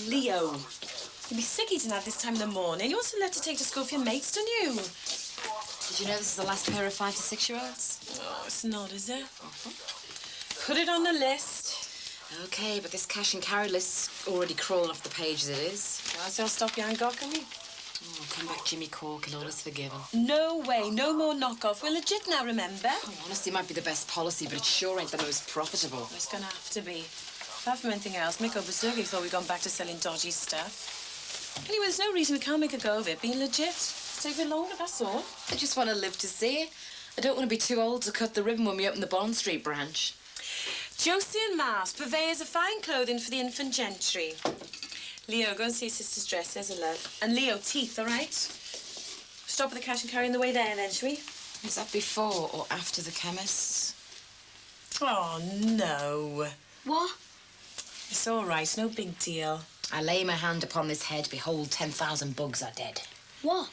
Leo. You'd be sick eating that this time in the morning. You also left to take to school for your mates, don't you? Did you know this is the last pair of 5 to 6-year-olds? Oh, it's not, is it? Put it on the list. OK, but this cash and carry list's already crawling off the page as it is. Well, so I'll stop you and go, can we? Oh, come back, Jimmy Cork, and all is forgiven. No way, no more knockoff. We're legit now, remember? Oh, honestly, it might be the best policy, but it sure ain't the most profitable. It's gonna have to be. Apart from anything else, Mick over Sergey thought we'd gone back to selling dodgy stuff. Anyway, there's no reason we can't make a go of it, being legit. It's take a bit longer, that's all. I just want to live to see it. I don't want to be too old to cut the ribbon when we open the Bond Street branch. Josie and Mars, purveyors of fine clothing for the infant gentry. Leo, go and see your sister's dress. There's a love. And Leo, teeth, all right? Stop with the cash and carry on the way there, then, shall we? Was that before or after the chemist's? Oh, no. What? It's all right, no big deal. I lay my hand upon this head, behold, 10,000 bugs are dead. What?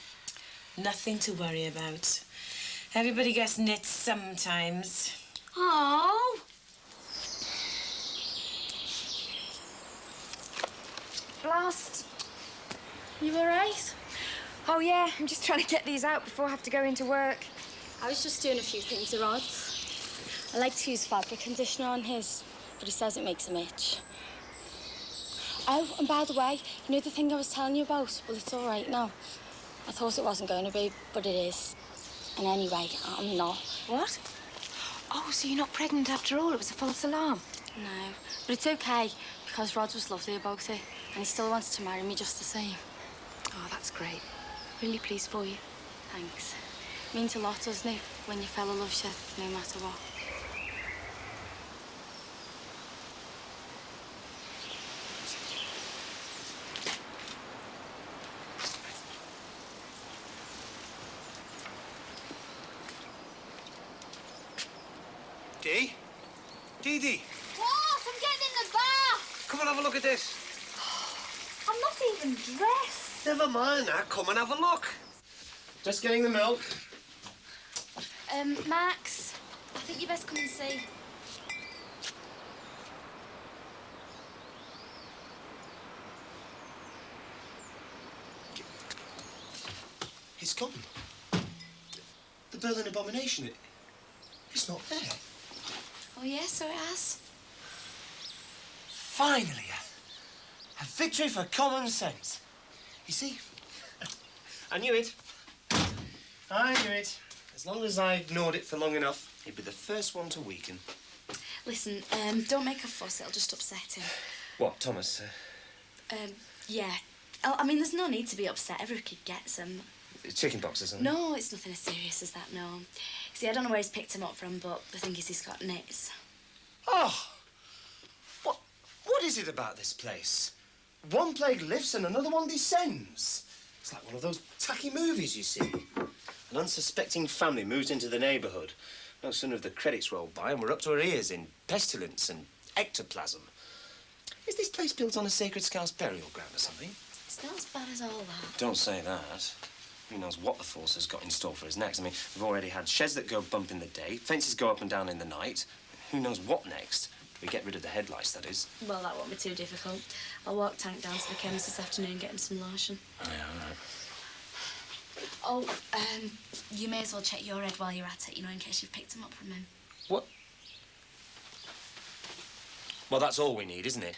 Nothing to worry about. Everybody gets nits sometimes. Oh. Blast. You all right? Oh, yeah, I'm just trying to get these out before I have to go into work. I was just doing a few things to Rod's. I like to use fabric conditioner on his, but he says it makes him itch. Oh, and by the way, you know the thing I was telling you about? Well, it's all right now. I thought it wasn't going to be, but it is. And anyway, I'm not. What? Oh, so you're not pregnant after all? It was a false alarm. No, but it's okay, because Rod was lovely about it, and he still wants to marry me just the same. Oh, that's great. Really pleased for you. Thanks. Means a lot, doesn't it, when your fella loves you, no matter what. Dee? Dee? What? I'm getting in the bath! Come and have a look at this. I'm not even dressed. Never mind that. Come and have a look. Just getting the milk. Max, I think you best come and see. It's gone. The Berlin Abomination. It's not there. Oh, yes, so it has. Finally, a victory for common sense. You see, I knew it. I knew it. As long as I ignored it for long enough, he'd be the first one to weaken. Listen, don't make a fuss. It'll just upset him. What, Thomas? Yeah. I mean, there's no need to be upset. Every kid gets them. Chicken pox or something? No, it's nothing as serious as that, no. See, I don't know where he's picked him up from, but the thing is he's got nits. Oh! What is it about this place? One plague lifts and another one descends. It's like one of those tacky movies, you see. An unsuspecting family moves into the neighbourhood. No sooner have the credits rolled by and we're up to our ears in pestilence and ectoplasm. Is this place built on a sacred Scouse burial ground or something? It's not as bad as all that. Don't say that. Who knows what the Force has got in store for us next? I mean, we've already had sheds that go bump in the day, fences go up and down in the night. Who knows what next? We get rid of the headlights, that is. Well, that won't be too difficult. I'll walk Tank down to the chemist this afternoon and get him some lotion. Oh, yeah, all right. Oh, you may as well check your head while you're at it, you know, in case you've picked him up from him. What? Well, that's all we need, isn't it?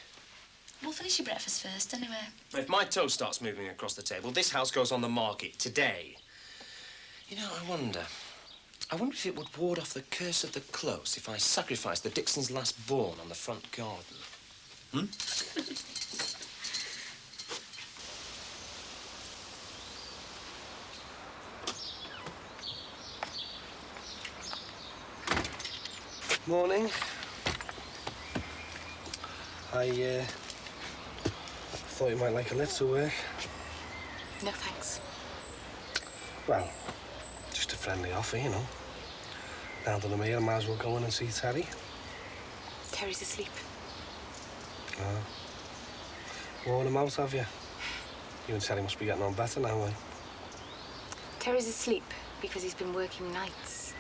We'll finish your breakfast first, anyway. If my toe starts moving across the table, this house goes on the market today. You know, I wonder if it would ward off the curse of the close if I sacrificed the Dixon's last born on the front garden. Hmm? Morning. I thought you might like a lift to work. No, thanks. Well, just a friendly offer, you know. Now that I'm here, I might as well go in and see Terry. Terry's asleep. Worn him out, have you? You and Terry must be getting on better now, eh? Terry's asleep because he's been working nights.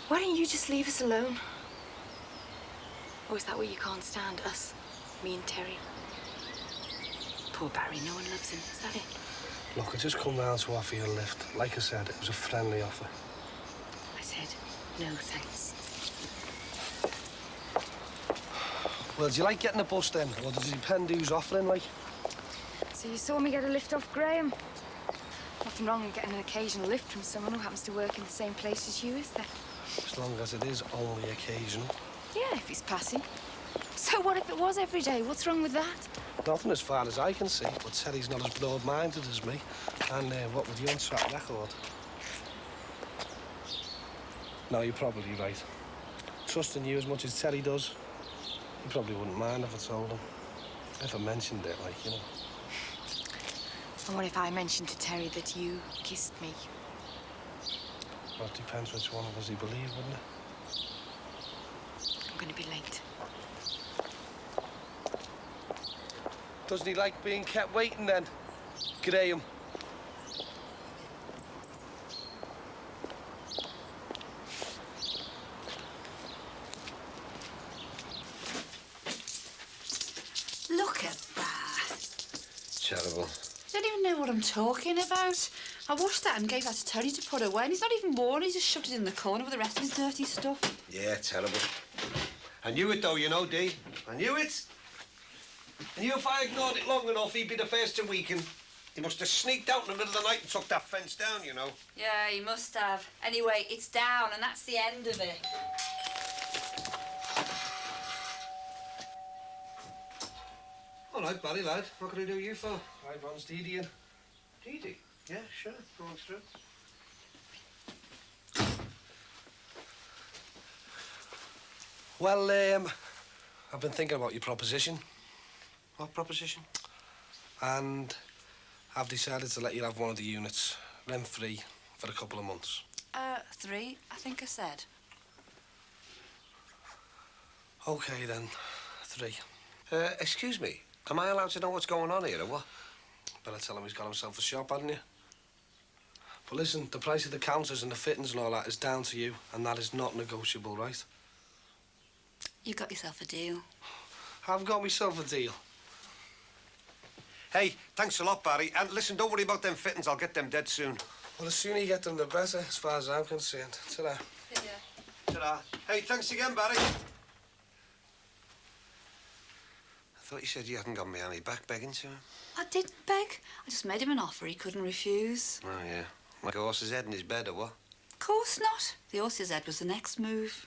Why don't you just leave us alone? Or is that what you can't stand, us? Me and Terry. Poor Barry, no one loves him. Is that it? Look, I just come round to offer you a lift. Like I said, it was a friendly offer. I said, no thanks. Well, do you like getting a bus then? Or does it depend who's offering, like? So you saw me get a lift off Graham? Nothing wrong with getting an occasional lift from someone who happens to work in the same place as you, is there? As long as it is only occasional. Yeah, if he's passing. So what if it was every day? What's wrong with that? Nothing as far as I can see, but Terry's not as broad-minded as me. And what with your on-track record? No, you're probably right. Trusting you as much as Terry does, he probably wouldn't mind if I told him. If I mentioned it, like, you know. And what if I mentioned to Terry that you kissed me? Well, it depends which one of us he believed, wouldn't it? I'm going to be late. Doesn't he like being kept waiting then, Graham? Look at that. Terrible. I don't even know what I'm talking about. I washed that and gave that to Terry to put away, and he's not even worn it. He just shoved it in the corner with the rest of his dirty stuff. Yeah, terrible. I knew it, though, you know, Dee. I knew it. I knew if I ignored it long enough, he'd be the first to weaken. He must have sneaked out in the middle of the night and took that fence down, you know. Yeah, he must have. Anyway, it's down, and that's the end of it. All right, Barry, lad. What can I do you for? Right, Ron's Dee Dee in. Dee Dee? Yeah, sure. Go on through. Well, I've been thinking about your proposition. What proposition? And I've decided to let you have one of the units, rent-free, for a couple of months. 3, I think I said. OK, then. 3. Excuse me. Am I allowed to know what's going on here, or what? Better tell him he's got himself a shop, hadn't you? But listen, the price of the counters and the fittings and all that is down to you, and that is not negotiable, right? You got yourself a deal. I've got myself a deal. Hey, thanks a lot, Barry. And listen, don't worry about them fittings. I'll get them dead soon. Well, the sooner you get them, the better, as far as I'm concerned. Ta-ra. Ta-ra. Hey, thanks again, Barry. I thought you said you hadn't got me any back begging to him. I didn't beg. I just made him an offer he couldn't refuse. Oh, yeah. Like a horse's head in his bed, or what? Of course not. The horse's head was the next move.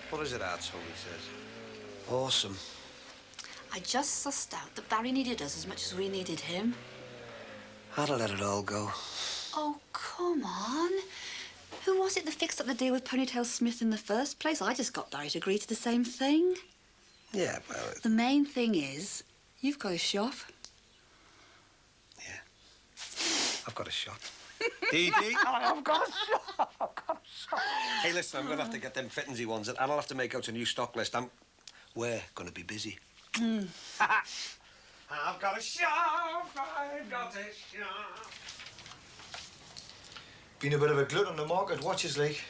What is it, Arts, he says? Awesome. I just sussed out that Barry needed us as much as we needed him. I'd have let it all go. Oh, come on. Who was it that fixed up the deal with Ponytail Smith in the first place? I just got Barry to agree to the same thing. Yeah, well... The main thing is, you've got a shop. Yeah. I've got a shop. Dee Dee, I've got a shop. I've got a shop. Hey, listen, I'm going to have to get them fittingsy ones, and I'll have to make out a new stock list. We're going to be busy. I've got a shop. I've got a shop. Been a bit of a glut on the market, watches like.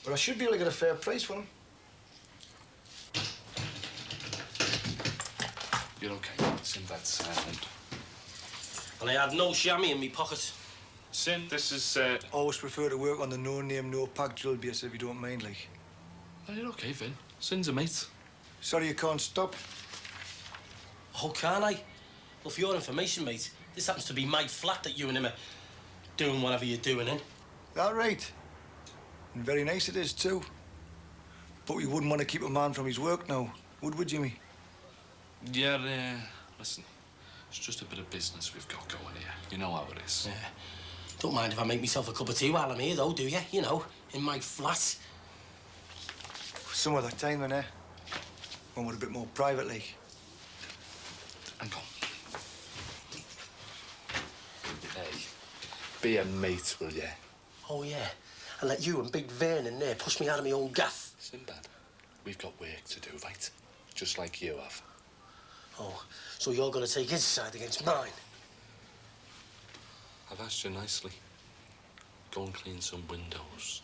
But I should be able to get a fair price for them. You're okay. Sinbad's silent. And I had no chamois in me pocket. Sin, this is, Always prefer to work on the no-name, no-pack drill base if you don't mind, like. Oh, you're okay, Vin. Sin's a mate. Sorry you can't stop. Oh, can't I? Well, for your information, mate, this happens to be my flat that you and him are doing whatever you're doing in. That right? And very nice it is, too. But we wouldn't want to keep a man from his work now, would we, Jimmy? Yeah, listen. It's just a bit of business we've got going here. You know how it is. Yeah. Don't mind if I make myself a cup of tea while I'm here, though, do you? You know, in my flat. Some other time, then, one with a bit more private, like. Hang on. Hey, be a mate, will ya? Oh, yeah. And let you and Big Vern in there push me out of my old gaff. Sinbad, we've got work to do, right? Just like you have. Oh, so you're going to take his side against mine? I've asked you nicely. Go and clean some windows.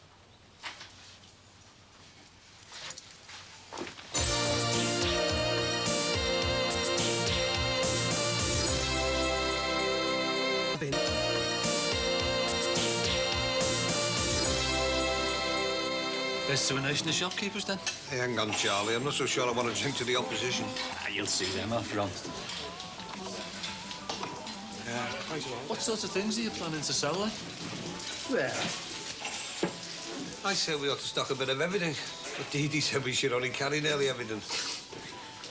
There's two nation of shopkeepers, then. Hey, hang on, Charlie. I'm not so sure I want to drink to the opposition. You'll see them after all. What sorts of things are you planning to sell, like? Well, I said we ought to stock a bit of everything. But Dee Dee said we should only carry nearly everything.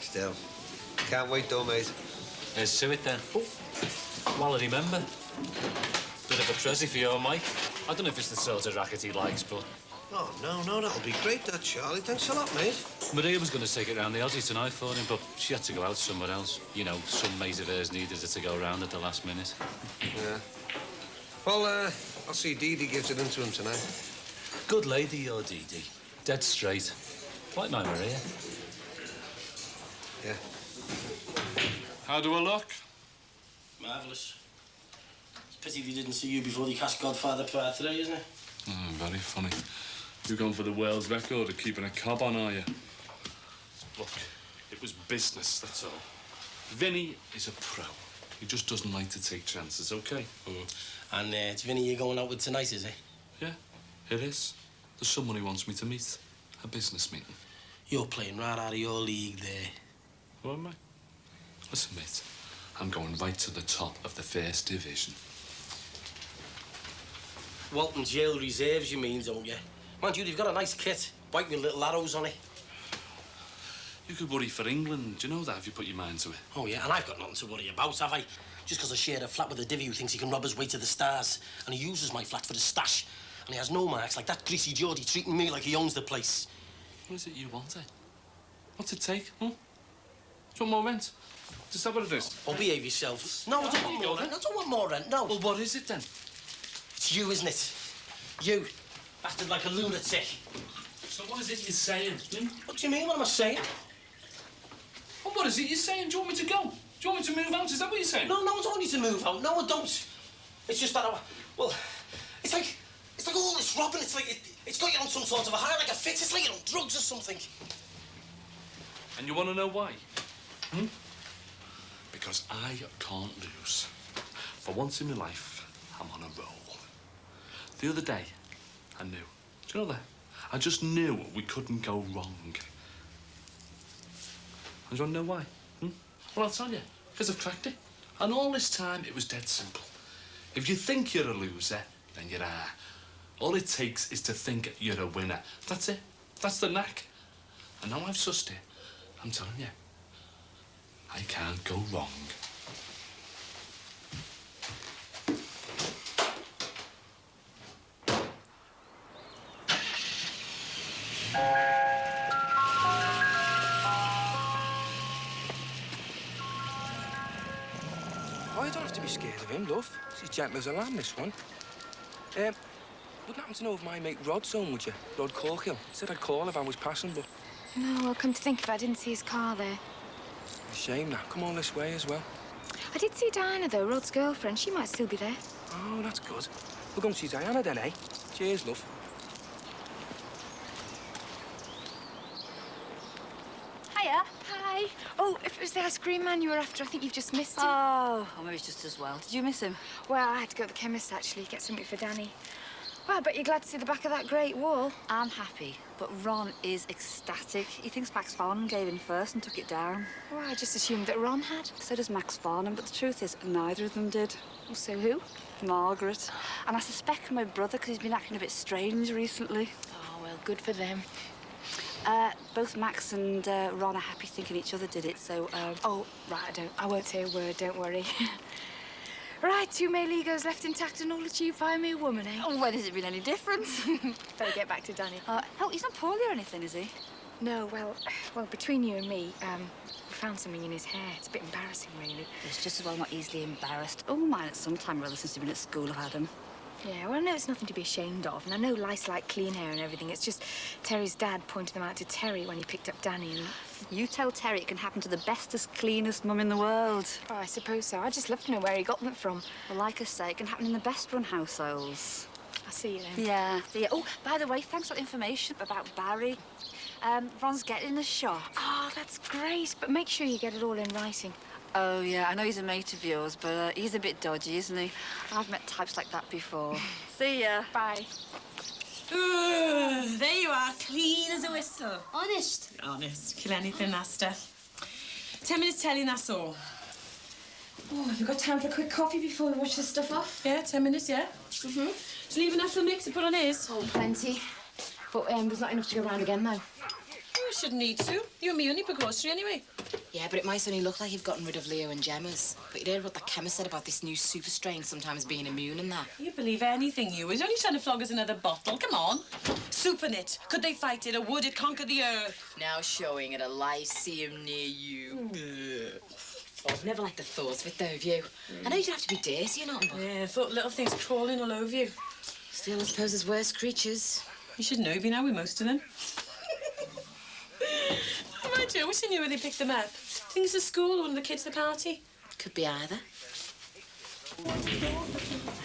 Still, can't wait though, mate. Here's to it, then. Oh, well, I remember. Bit of a pressie for your Mike. I don't know if it's the sort of racket he likes, but... Oh, no, that'll be great, that, Charlie. Thanks a lot, mate. Maria was going to take it round the Aussie tonight for him, but she had to go out somewhere else. You know, some mate of hers needed her to go round at the last minute. Yeah. Well, I'll see Dee Dee gives it into him tonight. Good lady, your Dee Dee. Dead straight. Like my Maria. Yeah. How do I look? Marvellous. It's a pity they didn't see you before they cast Godfather Part 3, isn't it? Very funny. You're going for the world record of keeping a cob on, are you? Look, it was business, that's all. Vinny is a pro. He just doesn't like to take chances, OK? And it's Vinny you're going out with tonight, is it? Yeah, it is. There's someone he wants me to meet. A business meeting. You're playing right out of your league there. What am I? Listen, mate, I'm going right to the top of the first division. Walton's Yale Reserves, you mean, don't you? Mind you, they've got a nice kit. White with little arrows on it. You could worry for England. Do you know that if you put your mind to it? Oh, yeah, and I've got nothing to worry about, have I? Just because I share a flat with a divvy who thinks he can rob his way to the stars. And he uses my flat for his stash. And he has no marks like that greasy Geordie treating me like he owns the place. What is it you want, eh? What's it take, huh? Do you want more rent? Just have what it is. Oh, behave yourself. No, I don't want more rent. I don't want more rent, no. Well, what is it, then? It's you, isn't it? You. Acted like a lunatic. So what is it you're saying? What do you mean? What am I saying? Well, what is it you're saying? Do you want me to go? Do you want me to move out? Is that what you're saying? No, I don't want you to move out. No, I don't. It's just that well, it's like all this robbing. It's like it's got you on some sort of a high, like a fit. It's like you're on drugs or something. And you want to know why? Because I can't lose. For once in my life, I'm on a roll. The other day, I knew. Do you know that? I just knew we couldn't go wrong. And do you want to know why? Well, I'll tell you. Because I've cracked it. And all this time, it was dead simple. If you think you're a loser, then you are. All it takes is to think you're a winner. That's it. That's the knack. And now I've sussed it, I'm telling you, I can't go wrong. Oh, you don't have to be scared of him, love. He's gentle as a lamb, this one. Wouldn't happen to know if my mate Rod's home, would you? Rod Corkill. Said I'd call if I was passing, but... No, well, come to think of it, I didn't see his car there. A shame, that. Come on this way as well. I did see Diana, though, Rod's girlfriend. She might still be there. Oh, that's good. We'll go and see Diana then, eh? Cheers, love. Hiya. Hi. Oh, if it was the ice cream man you were after, I think you've just missed him. Oh, maybe it's just as well. Did you miss him? Well, I had to go to the chemist, actually, get something for Danny. Well, I bet you're glad to see the back of that great wall. I'm happy, but Ron is ecstatic. He thinks Max Farnham gave in first and took it down. Well, I just assumed that Ron had. So does Max Farnham, but the truth is, neither of them did. Well, so who? Margaret. And I suspect my brother, because he's been acting a bit strange recently. Oh, well, good for them. Both Max and Ron are happy thinking each other did it, so... Oh, right, I won't say a word, don't worry. Right, 2 male egos left intact and all achieved by a mere woman, eh? Oh, when has it been any different? Better get back to Danny. Oh, he's not poorly or anything, is he? No, well, between you and me, we found something in his hair. It's a bit embarrassing, really. He's just as well not easily embarrassed. Oh, mine at some time or other since he's been at school, I've had him. Yeah, well, I know it's nothing to be ashamed of, and I know lice like clean hair and everything. It's just Terry's dad pointed them out to Terry when he picked up Danny, and... You tell Terry it can happen to the bestest, cleanest mum in the world. Oh, I suppose so. I just love to know where he got them from. Well, like I say, it can happen in the best-run households. I'll see you then. Yeah, see ya. Oh, by the way, thanks for the information about Barry. Ron's getting the shop. Oh, that's great, but make sure you get it all in writing. Oh, yeah, I know he's a mate of yours, but he's a bit dodgy, isn't he? I've met types like that before. See ya. Bye. Ooh, there you are, clean as a whistle. Honest? Honest, kill anything, Asta. 10 minutes telling, that's all. Oh, have you got time for a quick coffee before we wash this stuff off? Yeah, 10 minutes, yeah. Mm-hmm. Just leave enough for Mick to put on his. Oh, plenty. But there's not enough to go round again now. Oh, we shouldn't need to. You and me only per grocery anyway. Yeah, but it might only look like you've gotten rid of Leo and Gemma's. But you heard what the chemist said about this new super strain sometimes being immune and that. You believe anything, you. He's only trying to flog us another bottle. Come on. Soup in it. Could they fight it, or would it conquer the earth? Now showing at a lyceum near you. Oh, I've never liked the thought of it, though, have you? I know you don't have to be dirty or nothing, but... Yeah, I thought little things crawling all over you. Still, I suppose there's worse creatures. You should know, you've been out with most of them. Mind you, I wish I knew where they picked them up. Things at school, or one of the kids at the party. Could be either.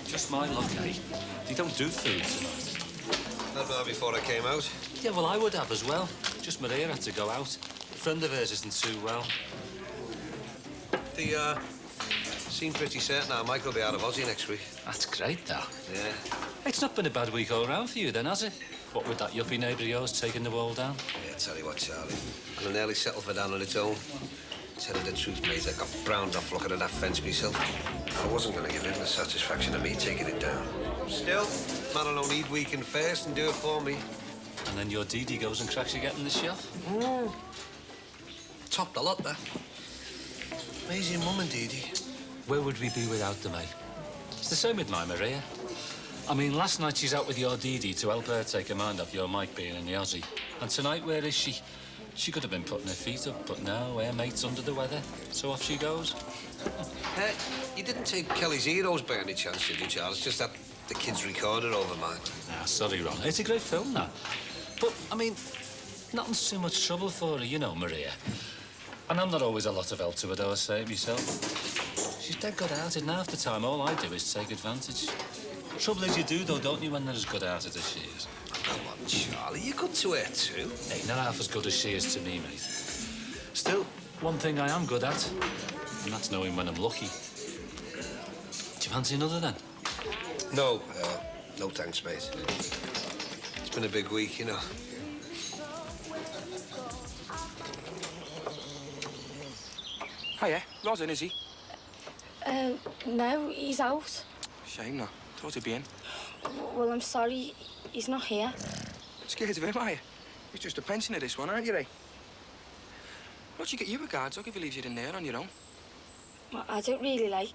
Just my luck, eh? They don't do food tonight. Not well before I came out. Yeah, well, I would have as well. Just Maria had to go out. A friend of hers isn't too well. They, seem pretty certain our Mike will be out of Aussie next week. That's great, that. Yeah. It's not been a bad week all round for you, then, has it? What with that yuppie neighbour of yours taking the wall down? Yeah, tell you what, Charlie. I'll nearly settle for down on its own. Tell you the truth, mate, I got browned off looking at that fence myself. I wasn't going to give him the satisfaction of me taking it down. Still, man will need weekend first and do it for me. And then your Dee goes and cracks you getting the shelf? Topped a lot, that. Amazing mum and Dee. Where would we be without them, eh? It's the same with my Maria. I mean, last night she's out with your Dee to help her take her mind off your Mike being in the Aussie. And tonight, where is she? She could have been putting her feet up, but no, her mate's under the weather. So off she goes. You didn't take Kelly's Heroes by any chance, did you, Charles? Just that the kids recorded over mine. Ah, sorry, Ron. It's a great film, that. But, I mean, nothing's too much trouble for her, you know, Maria. And I'm not always a lot of help to her, though, I say it myself. She's dead good-hearted, and half the time all I do is take advantage. Trouble is you do, though, don't you, when they're as good-hearted as she is? Come on, Charlie, you're good to her too. Hey, not half as good as she is to me, mate. Still, one thing I am good at, and that's knowing when I'm lucky. Do you fancy another, then? No, no thanks, mate. It's been a big week, you know. Hiya, Rosin, is he? No, he's out. Shame, no. Thought he'd be in. Well, I'm sorry, he's not here. Scared of him, are you? He's just a pensioner, this one, aren't you, Ray? What'd you get you a guard dog if he leaves you in there on your own? Well, I don't really like...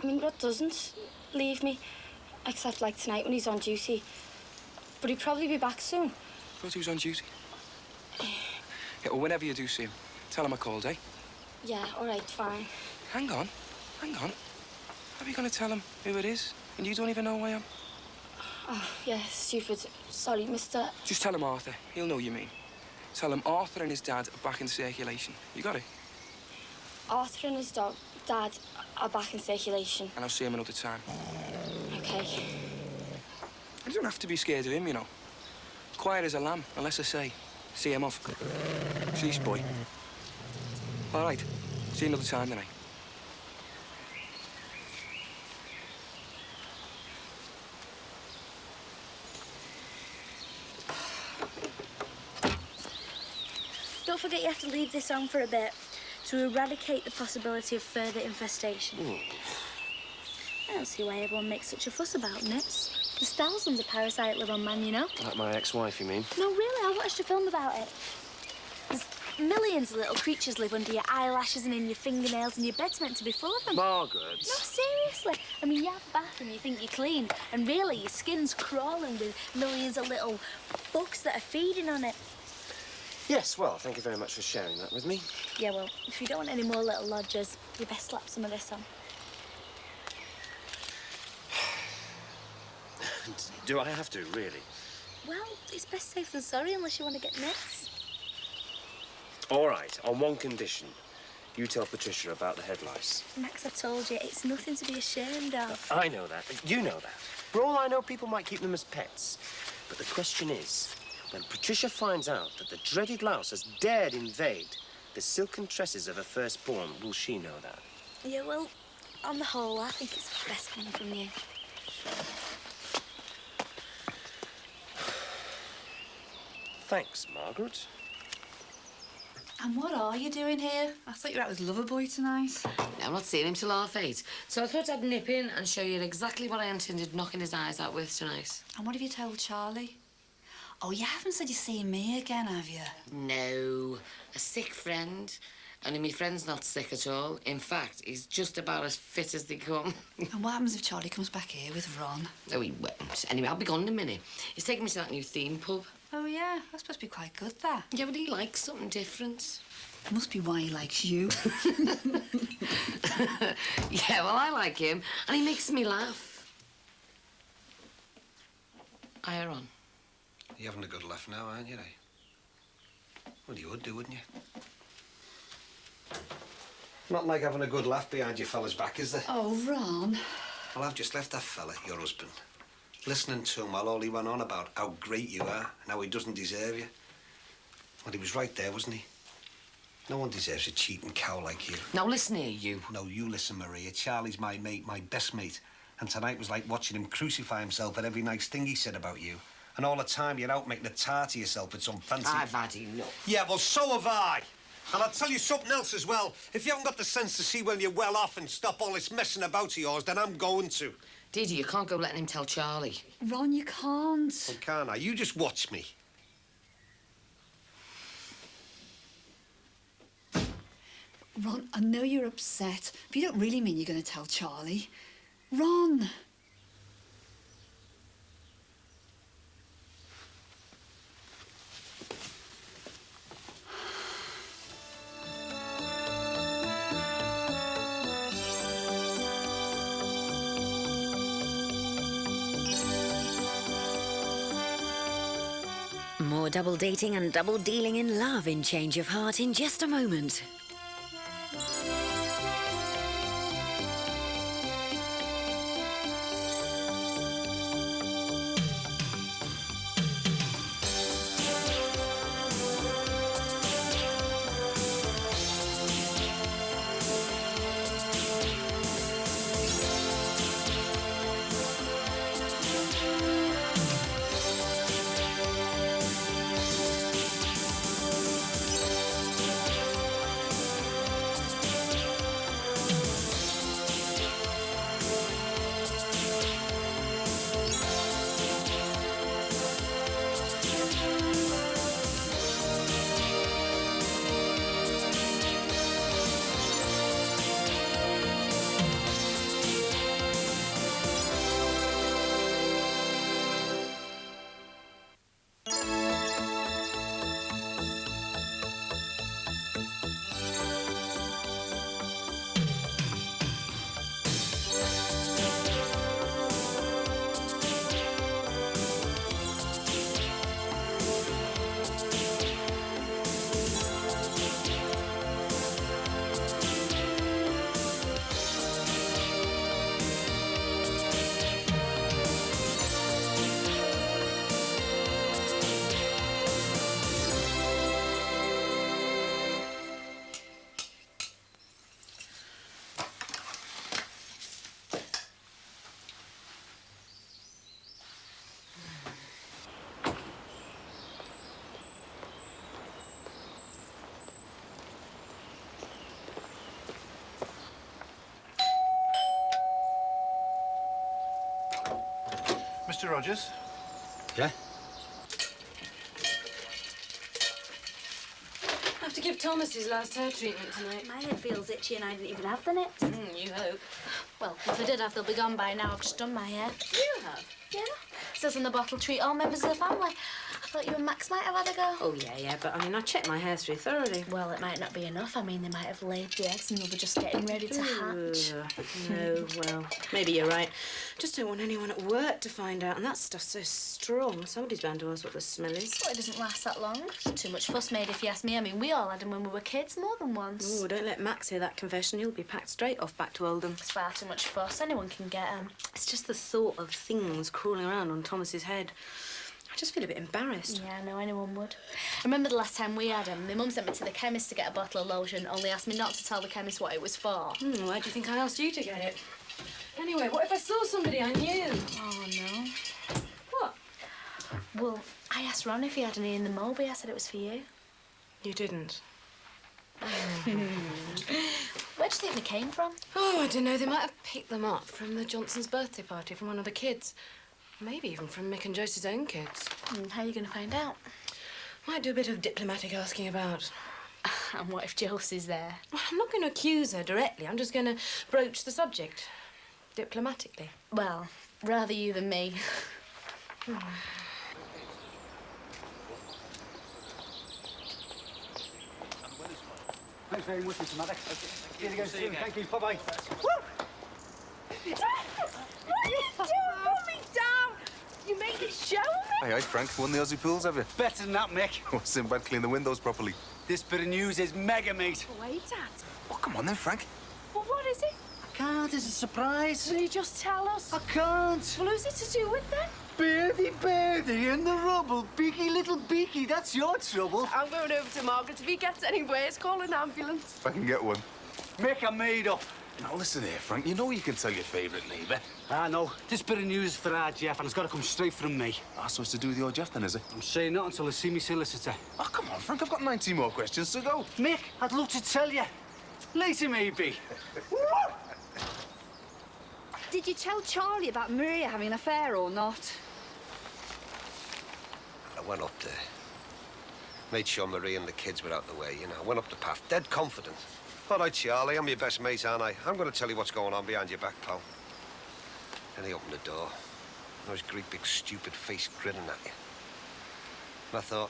I mean, Rod doesn't leave me, except, like, tonight when he's on duty. But he'll probably be back soon. Thought he was on duty. Yeah, well, whenever you do see him, tell him I called, eh? Yeah, all right, fine. Hang on. How are you going to tell him who it is? And you don't even know who I am? Oh, yeah, stupid. Sorry, mister. Just tell him Arthur. He'll know you mean. Tell him Arthur and his dad are back in circulation. You got it? Arthur and his dad are back in circulation. And I'll see him another time. Okay. You don't have to be scared of him, you know. Quiet as a lamb, unless I say, see him off. Sheesh, boy. All right. See you another time, then, eh? Don't forget you have to leave this on for a bit to eradicate the possibility of further infestation. I don't see why everyone makes such a fuss about nits. There's thousands of parasites live on man, you know. Like my ex-wife, you mean? No, really, I watched a film about it. There's millions of little creatures live under your eyelashes and in your fingernails, and your bed's meant to be full of them. Margaret. No, seriously. I mean, you have a bath and you think you're clean, and really your skin's crawling with millions of little bugs that are feeding on it. Yes, well, thank you very much for sharing that with me. Yeah, well, if you don't want any more little lodgers, you best slap some of this on. Do I have to, really? Well, it's best safe than sorry unless you want to get nits. All right, on one condition. You tell Patricia about the head lice. Max, I've told you, it's nothing to be ashamed of. I know that. You know that. For all I know, people might keep them as pets. But the question is, when Patricia finds out that the dreaded louse has dared invade the silken tresses of her firstborn, will she know that? Yeah, well, on the whole, I think it's best coming from you. Thanks, Margaret. And what are you doing here? I thought you were out with Loverboy tonight. I'm not seeing him till 8:30. So I thought I'd nip in and show you exactly what I intended knocking his eyes out with tonight. And what have you told Charlie? Oh, you haven't said you're seeing me again, have you? No, a sick friend. Only my friend's not sick at all. In fact, he's just about as fit as they come. And what happens if Charlie comes back here with Ron? No, he won't. Anyway, I'll be gone in a minute. He's taking me to that new theme pub. Oh, yeah, that's supposed to be quite good, that. Yeah, but he likes something different. Must be why he likes you. Yeah, well, I like him, and he makes me laugh. Hiya, Ron. You're having a good laugh now, aren't you, eh? Well, you would do, wouldn't you? Not like having a good laugh behind your fella's back, is there? Oh, Ron. Well, I've just left that fella, your husband, listening to him while all he went on about how great you are and how he doesn't deserve you. Well, he was right there, wasn't he? No one deserves a cheating cow like you. Now, listen here, you. No, you listen, Maria. Charlie's my mate, my best mate. And tonight was like watching him crucify himself at every nice thing he said about you. And all the time you're out making a tart of yourself at some fancy... I've had enough. Yeah, well, so have I. And I'll tell you something else as well. If you haven't got the sense to see when you're well off and stop all this messing about of yours, then I'm going to. Didi, you can't go letting him tell Charlie. Ron, you can't. Well, can't I? You just watch me. Ron, I know you're upset, but you don't really mean you're going to tell Charlie. Ron! More double dating and double dealing in love in Change of Heart in just a moment. Mr. Rogers? Yeah? I have to give Thomas his last hair treatment tonight. My head feels itchy and I didn't even have the nip. You hope. Well, if I did have, they'll be gone by now. I've just done my hair. You have? Yeah. Says on the bottle, treat all members of the family. I thought you and Max might have had a go. Oh, yeah, but I mean, I checked my hair through thoroughly. Well, it might not be enough. I mean, they might have laid the eggs and they'll be just getting ready to hatch. No, well, maybe you're right. Just don't want anyone at work to find out. And that stuff's so strong. Somebody's bound to ask what the smell is. Well, it doesn't last that long. It's too much fuss made, if you ask me. I mean, we all had them when we were kids, more than once. Oh, don't let Max hear that confession. He'll be packed straight off back to Oldham. It's far too much fuss. Anyone can get them. It's just the thought of things crawling around on Thomas's head. I just feel a bit embarrassed. Yeah, I know, anyone would. I remember the last time we had them, my mum sent me to the chemist to get a bottle of lotion, only asked me not to tell the chemist what it was for. Why do you think I asked you to get it? Anyway, what if I saw somebody I knew? Oh, no. What? Well, I asked Ron if he had any in the mulberry. I said it was for you. You didn't. Where do you think they came from? Oh, I don't know. They might have picked them up from the Johnsons' birthday party from one of the kids. Maybe even from Mick and Josie's own kids. How are you going to find out? Might do a bit of diplomatic asking about. And what if Josie's there? Well, I'm not going to accuse her directly. I'm just going to broach the subject diplomatically. Well, rather you than me. Thanks very much, Mr. Maddox. See you again soon. Thank you. Bye-bye. Dad! What are you doing? Put me down! You made it show me? Hey, Frank. Won the Aussie pools, have you? Better than that, Mick. What's in bed? Clean the windows properly. This bit of news is mega, mate. Wait, Dad. Oh, come on then, Frank. Well, what is it? I can't. It's a surprise. Will you just tell us? I can't. Well, who's it to do with then? Birdie in the rubble. Beaky little Beaky. That's your trouble. I'm going over to Margaret. If he gets any worse, call an ambulance. If I can get one. Mick, I made up. Now, listen here, Frank. You know you can tell your favourite neighbour. I know. This bit of news is for our Jeff, and it's got to come straight from me. Ah, so it's to do with your Jeff, then, is it? I'm saying not until I see me solicitor. Oh, come on, Frank. I've got 19 more questions to go. Mick, I'd love to tell you. Later, maybe. Did you tell Charlie about Maria having an affair or not? I went up there. Made sure Marie and the kids were out the way, you know. Went up the path, dead confident. All right, Charlie, I'm your best mate, aren't I? I'm going to tell you what's going on behind your back, pal. Then he opened the door. And his great big stupid face grinning at you. And I thought,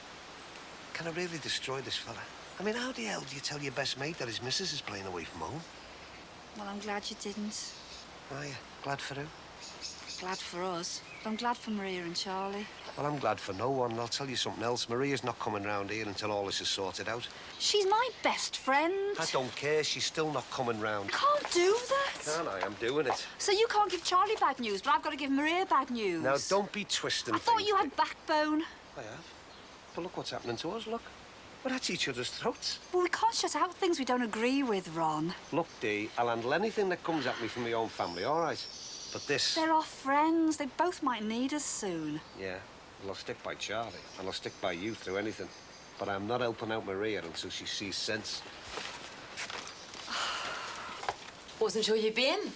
can I really destroy this fella? I mean, how the hell do you tell your best mate that his missus is playing away from home? Well, I'm glad you didn't. Are you? Glad for who? Glad for us. But I'm glad for Maria and Charlie. Well, I'm glad for no one. And I'll tell you something else. Maria's not coming round here until all this is sorted out. She's my best friend. I don't care. She's still not coming round. Can't do that. Can I? I'm doing it. So you can't give Charlie bad news, but I've got to give Maria bad news. Now, don't be twisting I thought things. you had backbone. I have. But look what's happening to us, look. We're at each other's throats. Well, we can't shut out things we don't agree with, Ron. Look, Dee, I'll handle anything that comes at me from my own family, all right? But this... They're our friends. They both might need us soon. Yeah, well, I'll stick by Charlie, and I'll stick by you through anything. But I'm not helping out Maria until she sees sense. Wasn't sure you'd be in.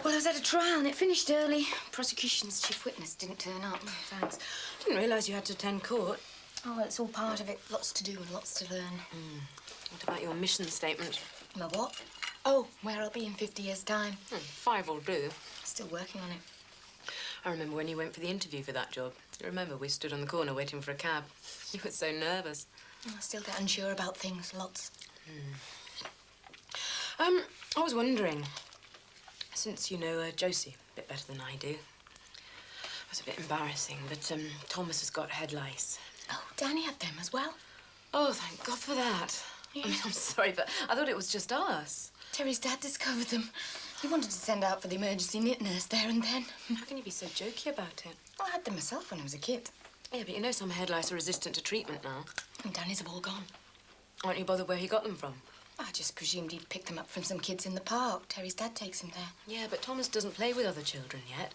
Well, I was at a trial and it finished early. Prosecution's chief witness didn't turn up. Thanks. Didn't realise you had to attend court. Oh, well, it's all part of it. Lots to do and lots to learn. What about your mission statement? My what? Oh, where I'll be in 50 years' time. 5 will do. Still working on it. I remember when you went for the interview for that job. You remember we stood on the corner waiting for a cab. You were so nervous. I still get unsure about things, lots. I was wondering, since you know Josie a bit better than I do, it was a bit embarrassing, but Thomas has got head lice. Oh, Danny had them as well. Oh, thank God for that. Yeah. I mean, I'm sorry, but I thought it was just us. Terry's dad discovered them. He wanted to send out for the emergency knit nurse there and then. How can you be so jokey about it? Well, I had them myself when I was a kid. Yeah, but you know some head lice are resistant to treatment now. And Danny's have all gone. Aren't you bothered where he got them from? I just presumed he'd picked them up from some kids in the park. Terry's dad takes him there. Yeah, but Thomas doesn't play with other children yet.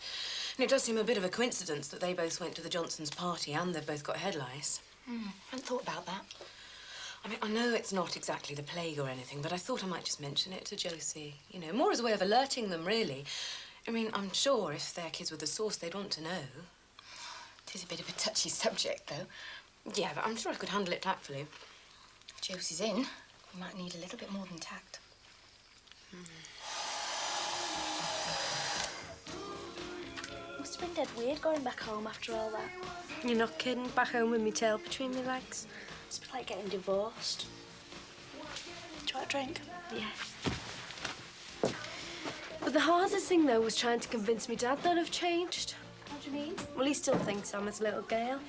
And it does seem a bit of a coincidence that they both went to the Johnsons' party and they've both got head lice. Hadn't thought about that. I mean, I know it's not exactly the plague or anything, but I thought I might just mention it to Josie. You know, more as a way of alerting them, really. I mean, I'm sure if their kids were the source, they'd want to know. It is a bit of a touchy subject, though. Yeah, but I'm sure I could handle it tactfully. If Josie's in, we might need a little bit more than tact. Must have been dead weird going back home after all that. You're not kidding? Back home with me tail between my legs. It's a bit like getting divorced. Do you want a drink? Yeah. But the hardest thing, though, was trying to convince me dad that I've changed. What do you mean? Well, he still thinks I'm his little girl.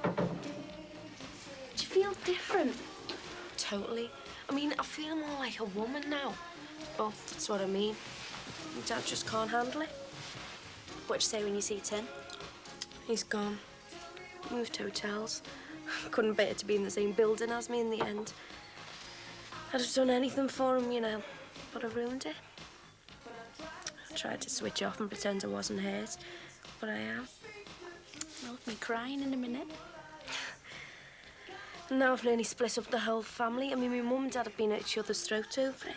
Do you feel different? Totally. I mean, I feel more like a woman now. Well, that's what I mean. My dad just can't handle it. What do you say when you see Tim? He's gone. Moved hotels. Couldn't bear to be in the same building as me in the end. I'd have done anything for him, you know, but I ruined it. I tried to switch off and pretend I wasn't hurt, but I am. I'll be crying in a minute. Now I've nearly split up the whole family. I mean, my mum and dad have been at each other's throat over it.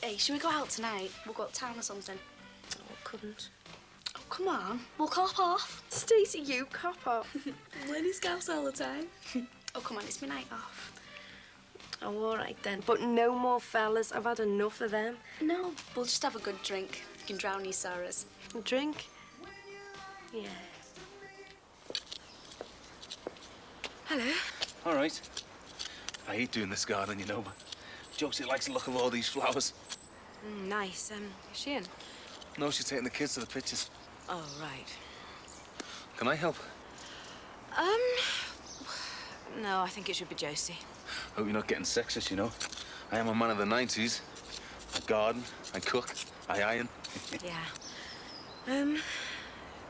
Hey, should we go out tonight? We'll go uptown or something. Oh, couldn't. Oh, come on. We'll cop off. Stacey, you cop off. Lady Scouts all the time. Oh, come on, it's my night off. Oh, all right then. But no more fellas. I've had enough of them. No, we'll just have a good drink. You can drown your sorrows. A drink? Yeah. Hello. All right. I hate doing this garden, you know, but Josie likes the look of all these flowers. Nice. Is she in? No, she's taking the kids to the pictures. Oh, right. Can I help? No, I think it should be Josie. Hope you're not getting sexist, you know. I am a man of the 90s. I garden, I cook, I iron. Yeah.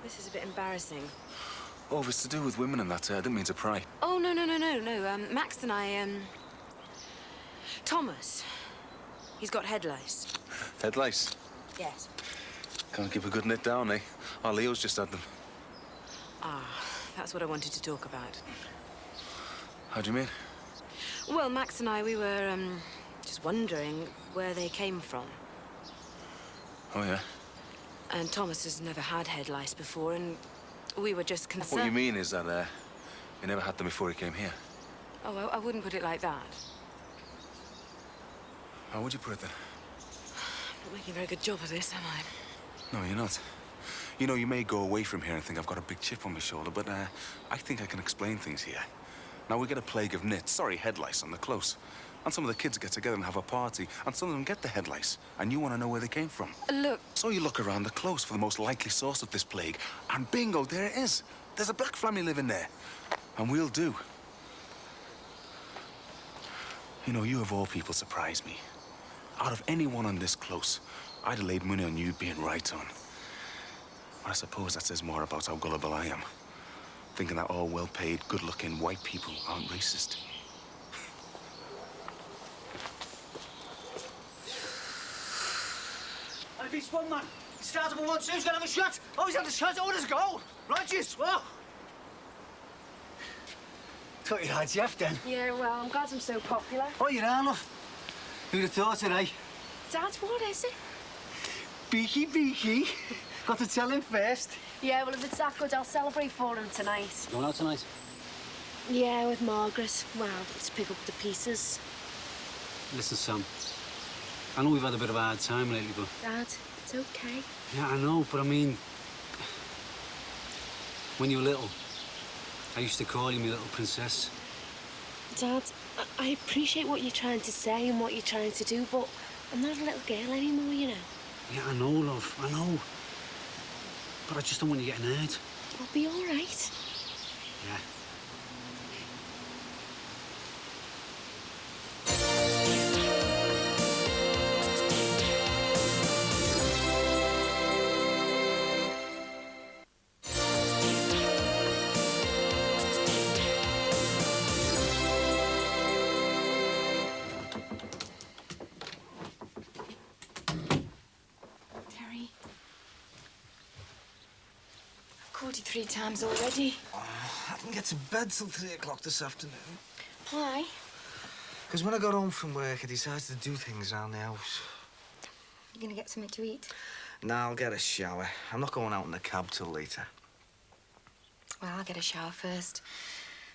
This is a bit embarrassing. Oh, if it's to do with women and that, I didn't mean to pry. Oh, no. Max and I, Thomas. He's got head lice. Head lice. Yes. Can't keep a good knit down, eh? Our Leo's just had them. Ah, that's what I wanted to talk about. How do you mean? Well, Max and I, we were, just wondering where they came from. Oh, yeah? And Thomas has never had head lice before, and we were just concerned... What you mean is that, he never had them before he came here? Oh, I wouldn't put it like that. How would you put it, then? I'm not making a very good job of this, am I? No, you're not. You know, you may go away from here and think I've got a big chip on my shoulder, but, I think I can explain things here. Now, we get a plague of head lice on the close. And some of the kids get together and have a party, and some of them get the head lice, and you want to know where they came from. Look. So you look around the close for the most likely source of this plague, and bingo, there it is. There's a black family living there. And we'll do. You know, you of all people surprise me. Out of anyone on this close, I'd have laid money on you being right on. But I suppose that says more about how gullible I am. Thinking that all well-paid, good-looking white people aren't racist. I've been spun, man. Start up a 1-2, he's gonna have a shot. Oh, he's had a shot. Oh, there's a goal. Rogers, whoa. Thought you had Jeff, then. Yeah, well, I'm glad I'm so popular. Oh, you are, love. Who'd have thought it, eh? Dad, what is it? Beaky. Got to tell him first. Yeah, well, if it's that good, I'll celebrate for him tonight. Going out tonight? Yeah, with Margaret. Well, let's pick up the pieces. Listen, Sam. I know we've had a bit of a hard time lately, but... Dad, it's okay. Yeah, I know, but I mean... When you were little, I used to call you my little princess. Dad, I appreciate what you're trying to say and what you're trying to do, but I'm not a little girl anymore, you know. Yeah, I know, love, I know. But I just don't want you getting hurt. I'll be all right. Yeah. Terry. I've called you 3 times already. I didn't get to bed till 3 o'clock this afternoon. Why? Because when I got home from work, I decided to do things around the house. You gonna get something to eat? Now I'll get a shower. I'm not going out in the cab till later. Well, I'll get a shower first.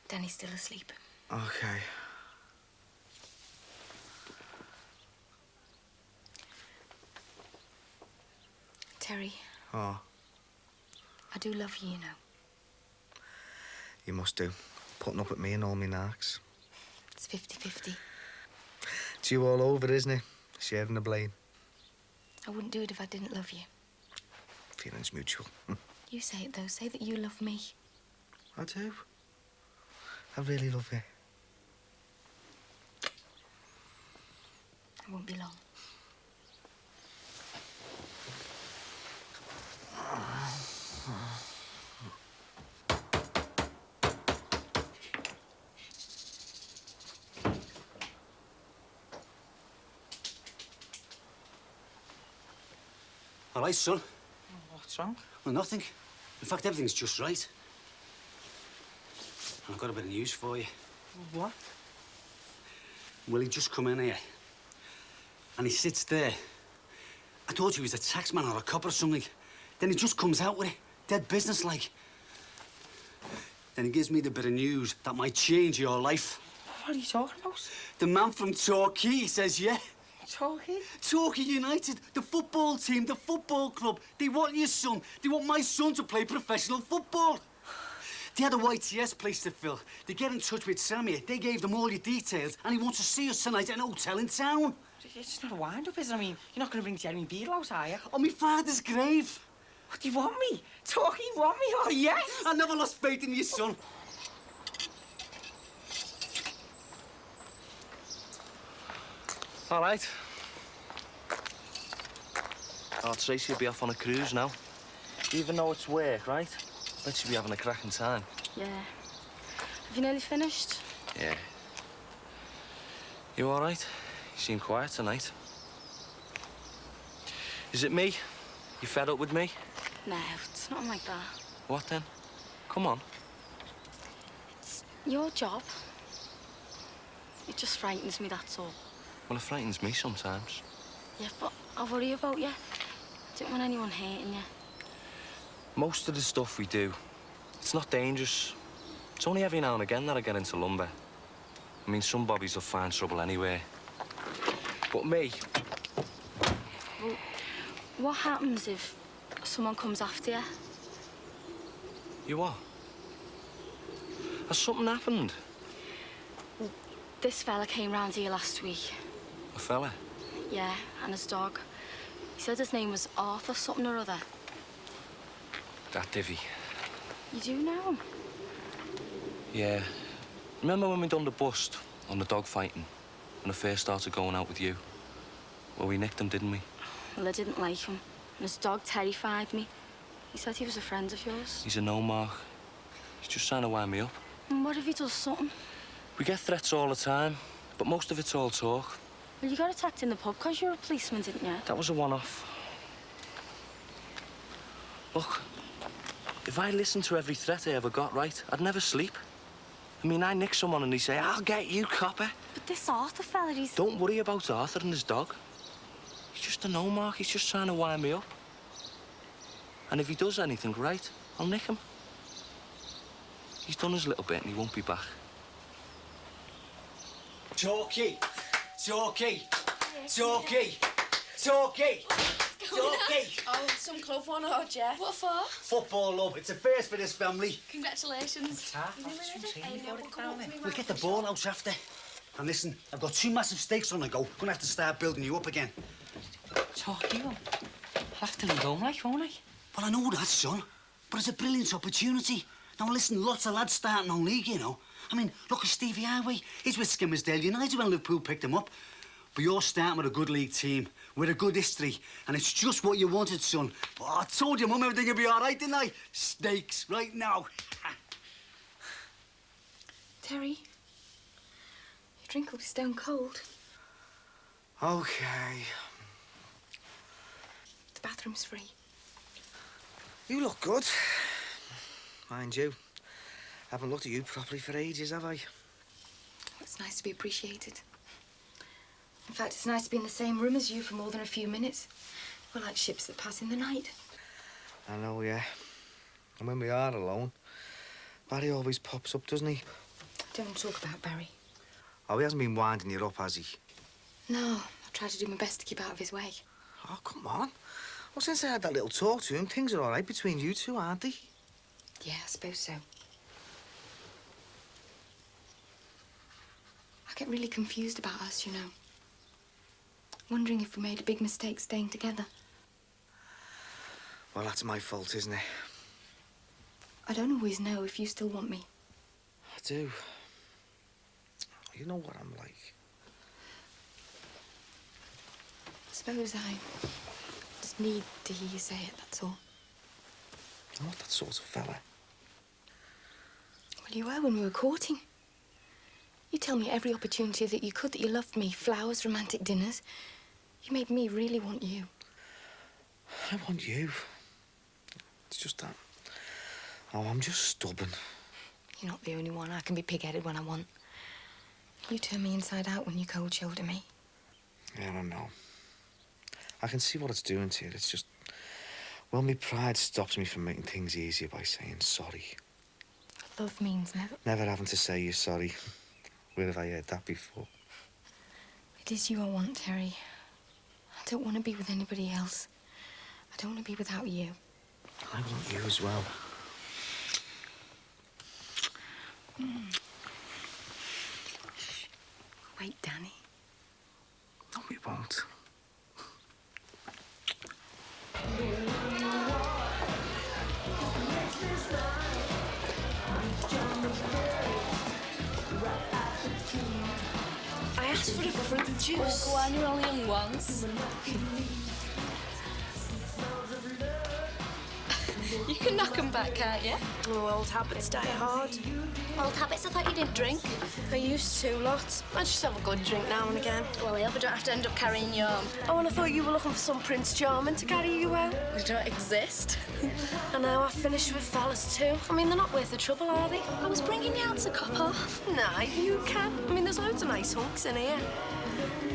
Danny's still asleep. Okay. Terry, Oh, I do love you, you know. you must do. Putting up with me and all me narcs. It's 50-50. It's you all over, isn't it? Sharing the blame. I wouldn't do it if I didn't love you. Feelings mutual. You say it, though. Say that you love me. I do. I really love you. It won't be long. All right, son. What's wrong? Well, nothing. In fact, everything's just right. And I've got a bit of news for you. What? Well, he just come in here. And he sits there. I thought he was a taxman or a cop or something. Then he just comes out with it, dead business-like. Then he gives me the bit of news that might change your life. What are you talking about? The man from Torquay says, yeah. Torquay? Torquay United, the football team, the football club. They want your son. They want my son to play professional football. They had a YTS place to fill. They get in touch with Sammy. They gave them all your details, and he wants to see us tonight at an hotel in town. It's not a wind-up, is it? I mean, you're not going to bring Jeremy Beadle out, are you? On my father's grave. What, do you want me? Torquay, you want me? Oh, yes! I never lost faith in your son. All right. Oh, Tracy will be off on a cruise now. Even though it's work, right? Bet she'll be having a cracking time. Yeah. Have you nearly finished? Yeah. You all right? You seem quiet tonight. Is it me? You fed up with me? No, it's not like that. What then? Come on. It's your job. It just frightens me, that's all. Well, it frightens me sometimes. Yeah, but I worry about you. I don't want anyone hating you. Most of the stuff we do, it's not dangerous. It's only every now and again that I get into lumber. I mean, some bobbies will find trouble anywhere. But me... Well, what happens if someone comes after you? You what? Has something happened? This fella came round here last week. A fella? Yeah, and his dog. He said his name was Arthur something or other. That divvy. You do know him? Yeah. Remember when we done the bust on the dog fighting? When I first started going out with you? Well, we nicked him, didn't we? Well, I didn't like him. And his dog terrified me. He said he was a friend of yours. He's a no-mark. He's just trying to wind me up. And what if he does something? We get threats all the time, but most of it's all talk. Well, you got attacked in the pub because you're a policeman, didn't you? That was a one-off. Look, if I listened to every threat I ever got, right, I'd never sleep. I mean, I nick someone and they say, I'll get you, copper. But this Arthur fella, he's... Don't worry about Arthur and his dog. He's just a no-mark. He's just trying to wind me up. And if he does anything right, I'll nick him. He's done his little bit and he won't be back. Torquay! Torquay! Torquay! Torquay! Torquay! Oh, some club one, or Jeff. What for? Football, love. It's a first for this family. Congratulations. We'll get the ball out after. And listen, I've got 2 massive stakes on the go. Gonna have to start building you up again. Torquay, I'll have to leave home, like, won't I? Well, I know that, son. But it's a brilliant opportunity. Now, listen, lots of lads starting on league, you know. I mean, look at Stevie Highway. He's with Skimmersdale United when Liverpool picked him up. But you're starting with a good league team, with a good history, and it's just what you wanted, son. Oh, I told you, Mum, everything would be all right, didn't I? Stakes, right now. Terry, your drink will be stone cold. OK. The bathroom's free. You look good. Mind you, I haven't looked at you properly for ages, have I? It's nice to be appreciated. In fact, it's nice to be in the same room as you for more than a few minutes. We're like ships that pass in the night. I know, yeah. And when we are alone, Barry always pops up, doesn't he? Don't want to talk about Barry. Oh, he hasn't been winding you up, has he? No, I try to do my best to keep out of his way. Oh, come on. Well, since I had that little talk to him, things are all right between you two, aren't they? Yeah, I suppose so. I get really confused about us, you know. Wondering if we made a big mistake staying together. Well, that's my fault, isn't it? I don't always know if you still want me. I do. You know what I'm like. I suppose I just need to hear you say it, that's all. I'm not that sort of fella. Well, you were when we were courting. You tell me every opportunity that you could that you loved me. Flowers, romantic dinners. You made me really want you. I want you. It's just that... Oh, I'm just stubborn. You're not the only one. I can be pig-headed when I want. You turn me inside out when you cold shoulder me. Yeah, I know. I can see what it's doing to you. It's just... Well, my pride stops me from making things easier by saying sorry. Love means never... Never having to say you're sorry. Where have I heard that before? It is you I want, Terry. I don't want to be with anybody else. I don't want to be without you. I want you as well. Wait, Danny. No, we won't. I asked for a fruit juice. Oh, go on, you're only young once. You can knock 'em back, can't you? Oh, old habits die hard. Old habits? I thought you didn't drink. I used to, lots. I just have a good drink now and again. Well, I hope I don't have to end up carrying you home. Oh, and I thought you were looking for some Prince Charming to carry you out. They don't exist. And now I've finished with fellas too. I mean, they're not worth the trouble, are they? I was bringing you out to cop off. Nah, you can. I mean, there's loads of nice hunks in here.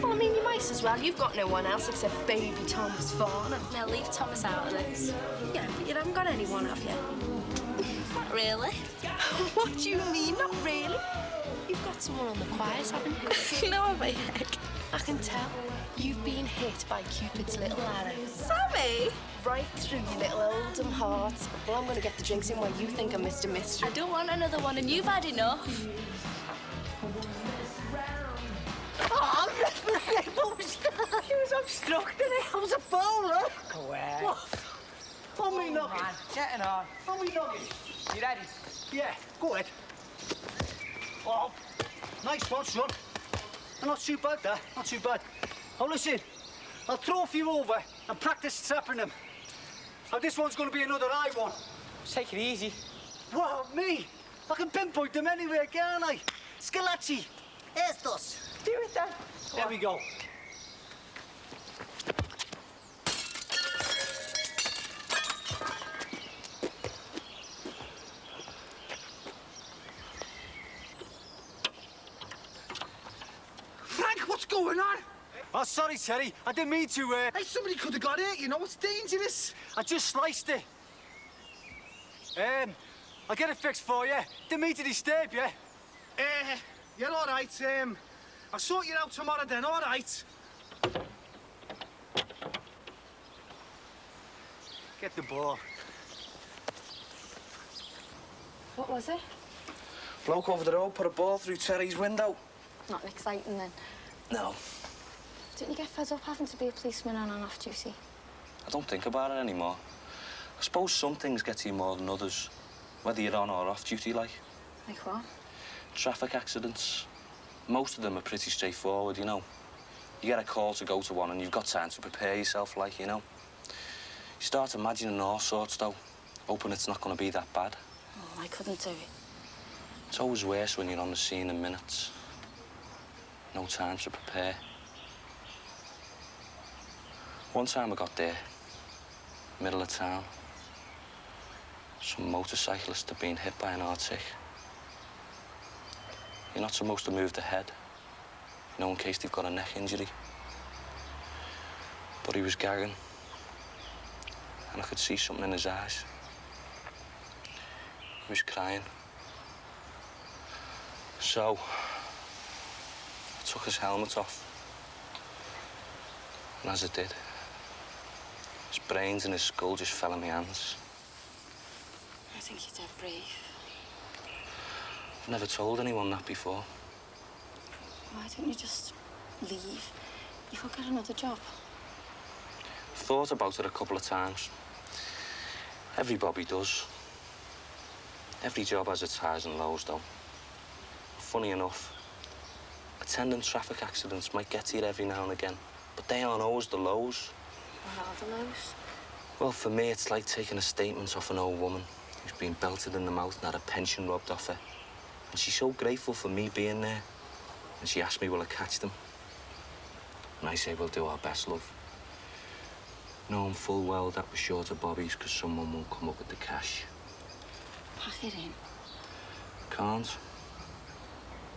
Well, I mean, you might as well. You've got no one else except baby Thomas Farnham. Now leave Thomas out of this. Yeah, but you haven't got anyone, have you? Not really. What do you mean, not really? You've got someone on the quiet, haven't you? No, have I, heck? I can tell. You've been hit by Cupid's little arrow. Sammy! Right through your little oldham heart. Well, I'm going to get the drinks in while you think I'm Mr. Mystery. I don't want another one, and you've had enough. Oh, she was obstructing it. I was a bowler. Go away. What? On me noggin. Getting on. On me noggin. You ready? Yeah, go ahead. Oh, nice one, son. Not too bad, that. Not too bad. Oh, listen. I'll throw a few over and practice tapping them. And this one's going to be another high one. Take it easy. What, me? I can pinpoint them anywhere, can't I? Scalacci. Estos. Do it then. There we go. Frank, what's going on? Oh, sorry, Terry. I didn't mean to, Hey, somebody could have got it, you know, it's dangerous. I just sliced it. I'll get it fixed for you. Didn't mean to disturb you. You're all right. I'll sort you out tomorrow then, all right? Get the ball. What was it? Bloke over the road put a ball through Terry's window. Not exciting, then. No, Don't you get fed up having to be a policeman on and off duty? I don't think about it anymore. I suppose some things get to you more than others, whether you're on or off duty, like. Like what? Traffic accidents. Most of them are pretty straightforward, you know. You get a call to go to one and you've got time to prepare yourself, like, you know. You start imagining all sorts, though, hoping it's not going to be that bad. Oh, I couldn't do it. It's always worse when you're on the scene in minutes. No time to prepare. One time I got there, middle of town. Some motorcyclists had been hit by an Arctic. You're not supposed to move the head, you know, in case they've got a neck injury. But he was gagging, and I could see something in his eyes. He was crying. So, I took his helmet off. And as I did, his brains and his skull just fell in my hands. I think you're dead brave. I've never told anyone that before. Why don't you just leave? You could get another job. I've thought about it a couple of times. Everybody does. Every job has its highs and lows, though. Funny enough, attending traffic accidents might get to you every now and again, but they aren't always the lows. What are the lows? Well, for me, it's like taking a statement off an old woman who's been belted in the mouth and had a pension robbed off her. And she's so grateful for me being there. And she asked me, will I catch them? And I say, we'll do our best, love. Knowing full well that we're short of bobbies because someone won't come up with the cash. Pack it in. can't.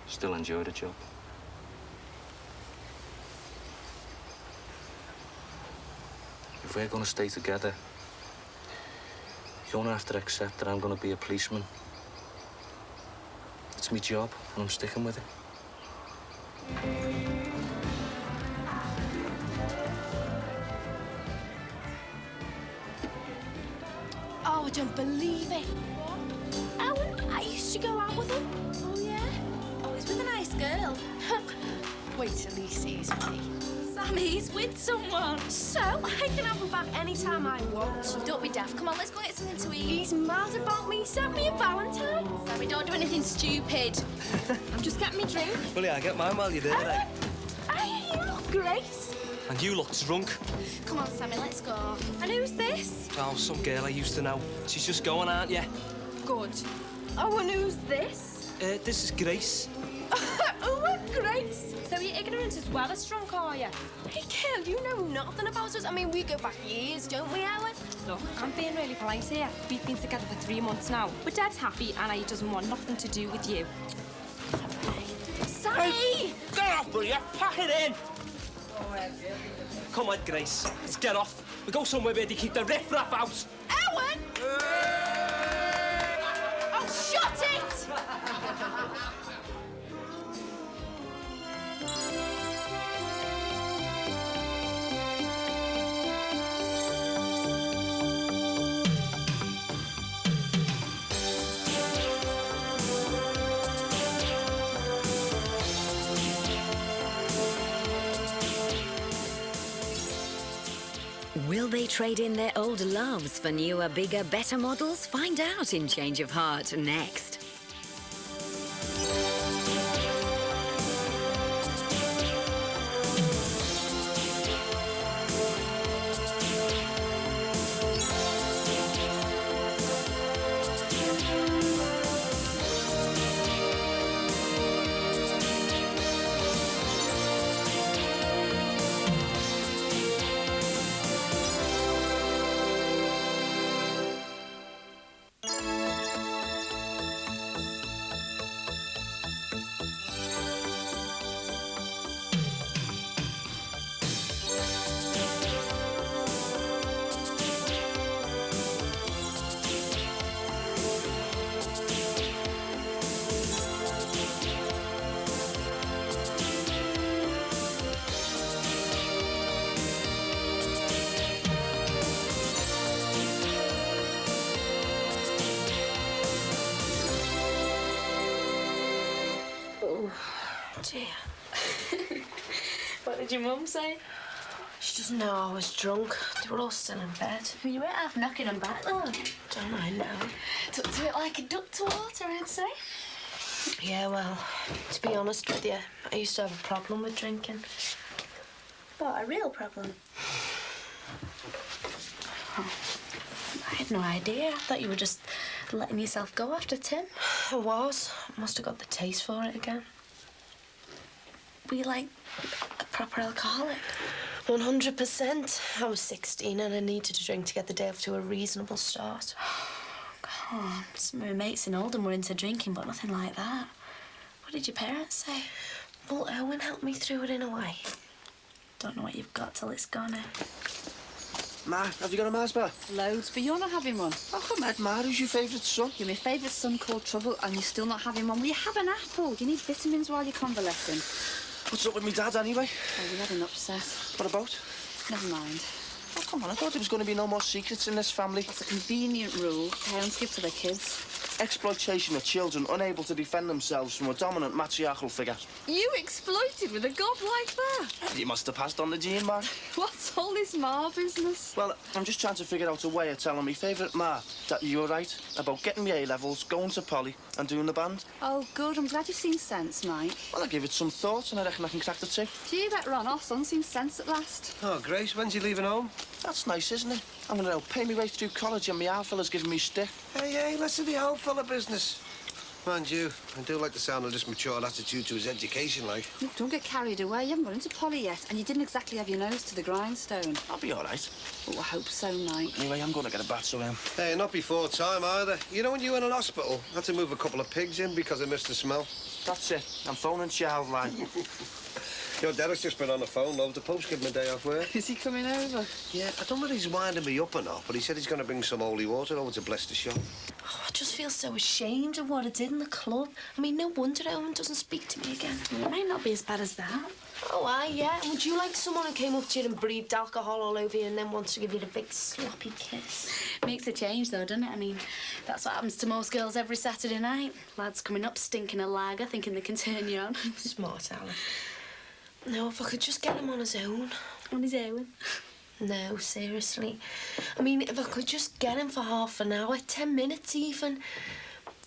Still enjoy the job. If we're going to stay together, you're going to have to accept that I'm going to be a policeman. It's my job, and I'm sticking with it. Oh, I don't believe it. Owen, I used to go out with him. Oh, yeah? Oh, he's with a nice girl. Wait till he sees me. Sammy's with someone. So, I can have him back anytime I want. Don't be daft. Come on, let's go get something to eat. He's mad about me. He sent me a Valentine. Sammy, don't do anything stupid. I'm just getting me drink. Well, yeah, get mine while you're there, eh? Hey, you look great. And you look drunk. Come on, Sammy, let's go. And who's this? Oh, some girl I used to know. She's just going, aren't you? Good. Oh, and who's this? This is Grace. Oh, Grace. So you're ignorant as well as drunk, are you? Hey, girl, you know nothing about us. I mean, we go back years, don't we, Owen? Look, I'm being really polite here. We've been together for 3 months now. But Dad's happy and he doesn't want nothing to do with you. Sammy! Hey, get off, will you? Pack it in! Come on, Grace. Let's get off. We go somewhere where they keep the riff-raff out. Owen! Oh, shut it! Will they trade in their old loves for newer, bigger, better models? Find out in Change of Heart next. Dear. What did your mum say? She doesn't know I was drunk. They were all still in bed. You weren't half knocking them back, though. Don't mind now. Took to it like a duck to water, I'd say. Yeah, well, to be honest with you, I used to have a problem with drinking. What, a real problem? Oh, I had no idea. I thought you were just letting yourself go after Tim. I was. Must have got the taste for it again. Were you like a proper alcoholic? 100%. I was 16 and I needed to drink to get the day off to a reasonable start. Come on. Some of my mates in Oldham were into drinking, but nothing like that. What did your parents say? Well, Owen helped me through it in a way. Don't know what you've got till it's gone, eh? Ma, have you got a Mars bar? Loads, but you're not having one. How come, Ed, Ma? Who's your favourite son? You're my favourite son called Trouble, and you're still not having one. Will you have an apple? You need vitamins while you're convalescing. What's up with me dad, anyway? Oh, we had an upset. What about? Never mind. Oh, come on, I thought there was going to be no more secrets in this family. It's a convenient rule. Parents give to their kids. Exploitation of children unable to defend themselves from a dominant matriarchal figure. You exploited with a gob like that? You must have passed on the gene, man. What's all this Ma business? Well, I'm just trying to figure out a way of telling me favourite Ma that you were right about getting me A-levels, going to poly and doing the band. Oh, good. I'm glad you've seen sense, Mike. Well, I give it some thought and I reckon I can crack the two. Do you better on? Our son's seen sense at last. Oh, Grace, when's he leaving home? That's nice, isn't it? I'm going to pay me way through college and my half fella's giving me stick. Hey, listen to the whole fella business. Mind you, I do like the sound of this mature attitude to his education, like. Look, don't get carried away. You haven't got into Polly yet, and you didn't exactly have your nose to the grindstone. I'll be all right. Oh, I hope so, Mike. Anyway, I'm going to get a bath, so Hey, not before time either. You know when you were in an hospital, had to move a couple of pigs in because I missed the smell? That's it. I'm phoning child line. Your Derek's just been on the phone, love. The post give him a day off work. Is he coming over? Yeah, I don't know if he's winding me up or not, but he said he's going to bring some holy water over to bless the shop. Oh, I just feel so ashamed of what I did in the club. I mean, no wonder Owen doesn't speak to me again. It might not be as bad as that. Oh, aye, yeah. And would you like someone who came up to you and breathed alcohol all over you and then wants to give you the big sloppy kiss? Makes a change, though, doesn't it? I mean, that's what happens to most girls every Saturday night. Lads coming up stinking a lager, thinking they can turn you on. Smart, Alice. No, if I could just get him on his own. On his own? No, seriously. I mean, if I could just get him for half an hour, 10 minutes even,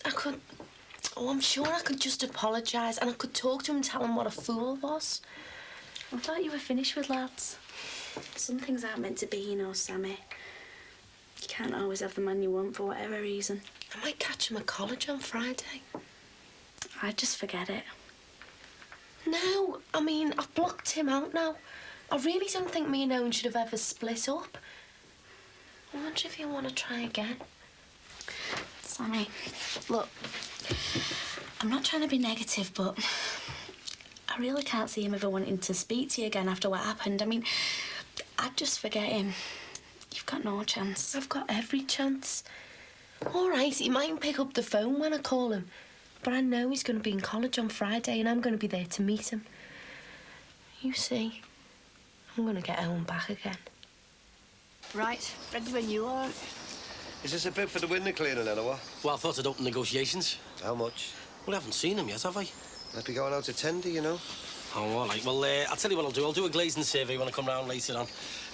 I could... Oh, I'm sure I could just apologise and I could talk to him and tell him what a fool I was. I thought you were finished with lads. Some things aren't meant to be, you know, Sammy. You can't always have the man you want for whatever reason. I might catch him at college on Friday. I'd just forget it. No, I mean, I've blocked him out now. I really don't think me and Owen should have ever split up. I wonder if you want to try again. Sammy, look, I'm not trying to be negative, but I really can't see him ever wanting to speak to you again after what happened. I mean, I'd just forget him. You've got no chance. I've got every chance. All right, he mightn't pick up the phone when I call him, but I know he's going to be in college on Friday and I'm going to be there to meet him. You see, I'm going to get Owen back again. Right, ready when you are. Is this a bid for the window cleaning, then, or what? Well, I thought I'd open negotiations. How much? Well, I haven't seen them yet, have I? Might be going out to tender, you know. Oh, all right. Well, I'll tell you what I'll do. I'll do a glazing survey when I come round later on.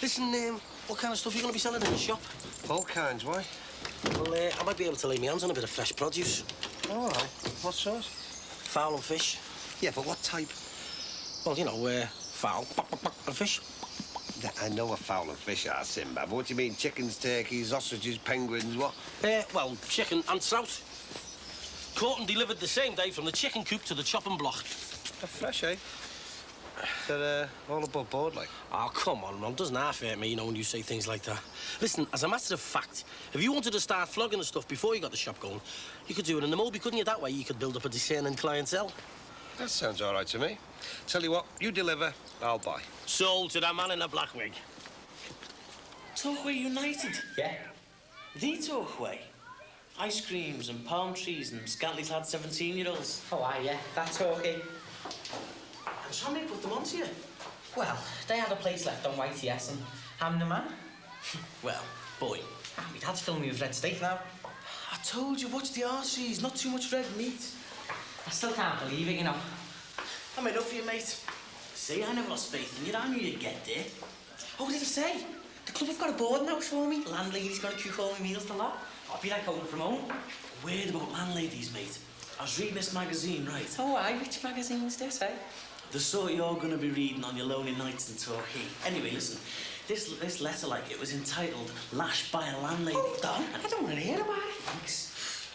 Listen, what kind of stuff are you going to be selling in the shop? All kinds, why? Well, I might be able to lay my hands on a bit of fresh produce. All right. What sort? Fowl and fish. Yeah, but what type? Well, you know, fowl and fish. I know what fowl and fish are, Simba, but what do you mean? Chickens, turkeys, ostriches, penguins, what? Well, chicken and trout. Caught and delivered the same day from the chicken coop to the chopping block. They're fresh, eh? They're all above board, like. Oh, come on, man. Doesn't half hurt me, you know, when you say things like that. Listen, as a matter of fact, if you wanted to start flogging the stuff before you got the shop going, you could do it in the Moby, couldn't you? That way you could build up a discerning clientele. That sounds all right to me. Tell you what, you deliver, I'll buy. Sold to that man in the black wig. Torquay United? Yeah. The Torquay? Ice creams and palm trees and scantily clad 17-year-olds. Oh, aye, yeah. That's Torquay. And Sammy put them onto you? Well, they had a place left on YTS and I'm the man. Well, boy. My dad's filling me with red steak now. I told you, watch the arseries, not too much red meat. I still can't believe it, you know. I made up for you, mate. See, I never lost faith in you. I knew you'd get there. Oh, what did I say? The club have got a boarding house for me. Landlady's got to cook all my meals to lot. I'll be like home from home. Weird about landladies, mate. I was reading this magazine, right? Oh, aye, which magazine's this, eh? The sort you're going to be reading on your lonely nights in Torquay. Anyway, listen. This letter, like, it was entitled Lashed by a Landlady. Hold on, I don't want to hear about it. Thanks.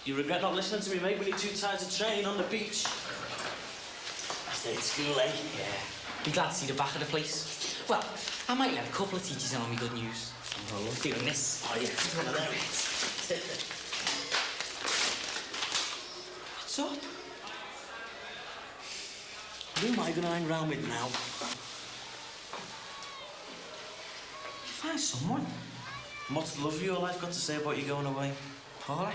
You regret not listening to me, mate, when you're too tired to train on the beach. I stayed at school, eh? Yeah. Be glad to see the back of the place. Well, I might have a couple of teachers in on me good news. Oh, doing this. Oh, yeah, it's one of them. What's up? Who am I going to hang around with now? You find someone. And what's the love of your life got to say about you going away? Paula,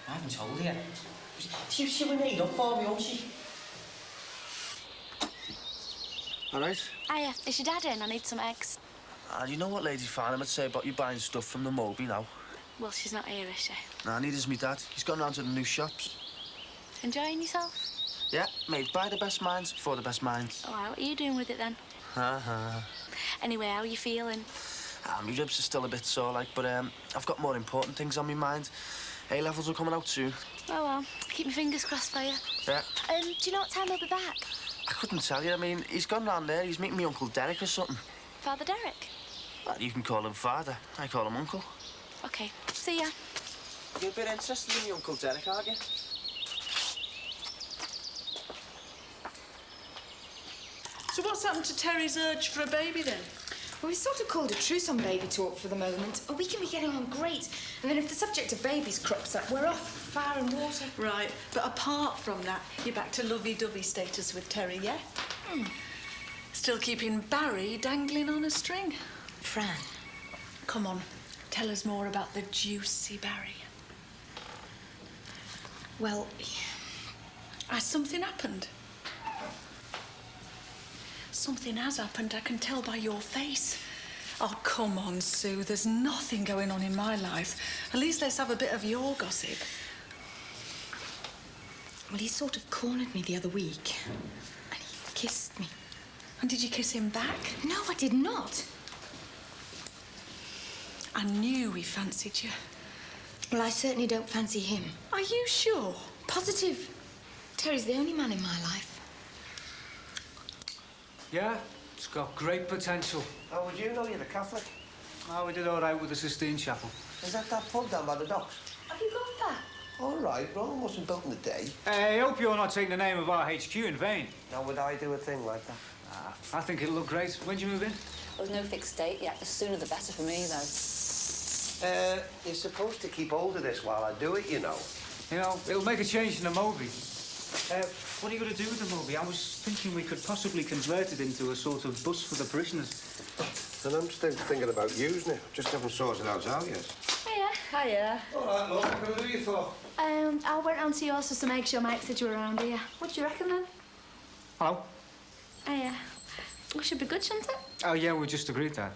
I haven't told her yet. She was made up for me, won't she? All right. Hiya, is your dad in? I need some eggs. You know what Lady Farnham would say about you buying stuff from the Moby now? Well, she's not here, is she? Nah, neither's me dad. He's gone round to the new shops. Enjoying yourself? Yeah, made by the best minds, for the best minds. Oh, what are you doing with it then? Anyway, how are you feeling? My ribs are still a bit sore, like, but I've got more important things on my mind. A-levels are coming out soon. Oh, well, keep my fingers crossed for you. Yeah. Do you know what time he'll be back? I couldn't tell you. I mean, he's gone round there. He's meeting me Uncle Derek or something. Father Derek? Well, you can call him father. I call him uncle. OK, see ya. You're a bit interested in me Uncle Derek, aren't you? So what's happened to Terry's urge for a baby, then? Well, we sort of called a truce on baby talk for the moment. We can be getting on great. And then if the subject of babies crops up, we're off, fire and water. Right, but apart from that, you're back to lovey-dovey status with Terry, yeah? Still keeping Barry dangling on a string. Fran. Come on, tell us more about the juicy Barry. Well, has something happened? Something has happened, I can tell by your face. Oh, come on, Sue, there's nothing going on in my life. At least let's have a bit of your gossip. Well, he sort of cornered me the other week. And he kissed me. And did you kiss him back? No, I did not. I knew he fancied you. Well, I certainly don't fancy him. Are you sure? Positive. Terry's the only man in my life. Yeah, it's got great potential. How would you know you're a Catholic? Oh, we did all right with the Sistine Chapel. Is that pub down by the docks? Have you got that? All right, Rome wasn't built in a day. Hey, I hope you're not taking the name of our HQ in vain. Now, would I do a thing like that? I think it'll look great. When'd you move in? There's no fixed date yet. The sooner the better for me, though. You're supposed to keep hold of this while I do it, you know. You know, it'll make a change in the movie. What are you going to do with the movie? I was thinking we could possibly convert it into a sort of bus for the parishioners. And I'm still thinking about using it. Just haven't sorted out how yet. Hiya. All right, love. What can I do you for? I went round to yours just to make sure Mike said you were around here. What do you reckon, then? Hello? Hiya. We should be good, shouldn't it? Oh, yeah, we just agreed that.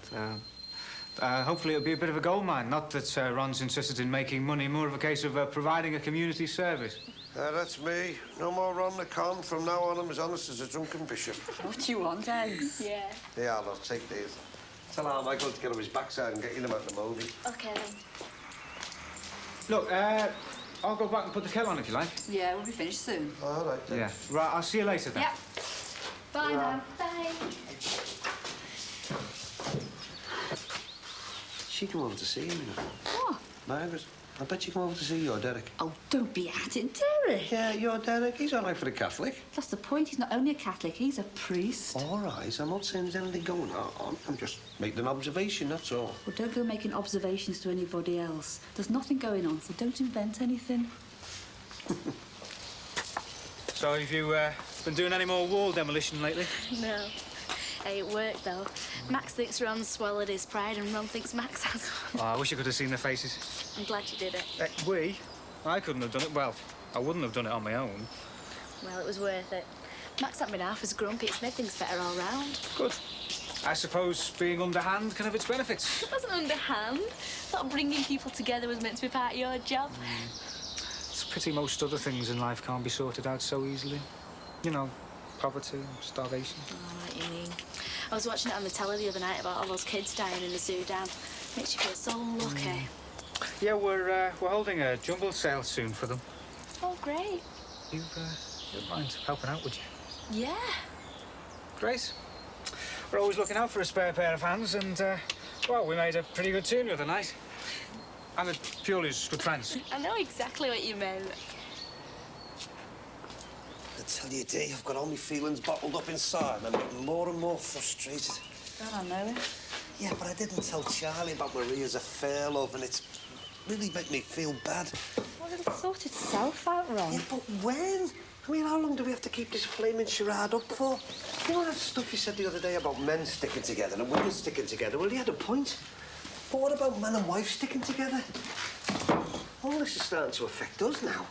Hopefully it'll be a bit of a gold mine. Not that Ron's insisted in making money, more of a case of providing a community service. That's me. No more Ron the Con. From now on, I'm as honest as a drunken bishop. What do you want, eggs? Yeah. Yeah, I'll take these. Tell Al Michael to get on his backside and get him out the movie. OK, then. Look, I'll go back and put the kettle on if you like. Yeah, we'll be finished soon. All right, then. Yeah. Right, I'll see you later, then. Yep. Bye now. Bye. She come over to see him, you know. What? Margaret. I bet you come over to see your Derek. Oh, don't be at it, Derek. Yeah, your Derek. He's all right for a Catholic. That's the point. He's not only a Catholic, he's a priest. All right, I'm not saying there's anything going on. I'm just making an observation, that's all. Well, don't go making observations to anybody else. There's nothing going on, so don't invent anything. So, have you been doing any more wall demolition lately? No. Hey, it worked, though. Max thinks Ron swallowed his pride and Ron thinks Max has. Oh, I wish you could have seen their faces. I'm glad you did it. We? I couldn't have done it. Well, I wouldn't have done it on my own. Well, it was worth it. Max hasn't been half as grumpy. It's made things better all round. Good. I suppose being underhand can have its benefits. It wasn't underhand. Thought bringing people together was meant to be part of your job. It's a pity most other things in life can't be sorted out so easily. You know, poverty, starvation. Oh, I know what you mean. I was watching it on the telly the other night about all those kids dying in the Sudan. Makes you feel so lucky. Yeah, we're holding a jumble sale soon for them. Oh, great. You'd mind helping out, would you? Yeah. Great. We're always looking out for a spare pair of hands, and, well, we made a pretty good team the other night. And the Pureys, good friends. I know exactly what you meant. I tell you, Dee, I've got all my feelings bottled up inside, and I'm getting more and more frustrated. God, I know it. Yeah, but I didn't tell Charlie about Maria's affair, love, and it's really made me feel bad. Well, it'll sort itself out, Ron. Yeah, but when? I mean, how long do we have to keep this flaming charade up for? You know that stuff you said the other day about men sticking together and women sticking together? Well, you had a point. But what about man and wife sticking together? All this is starting to affect us now.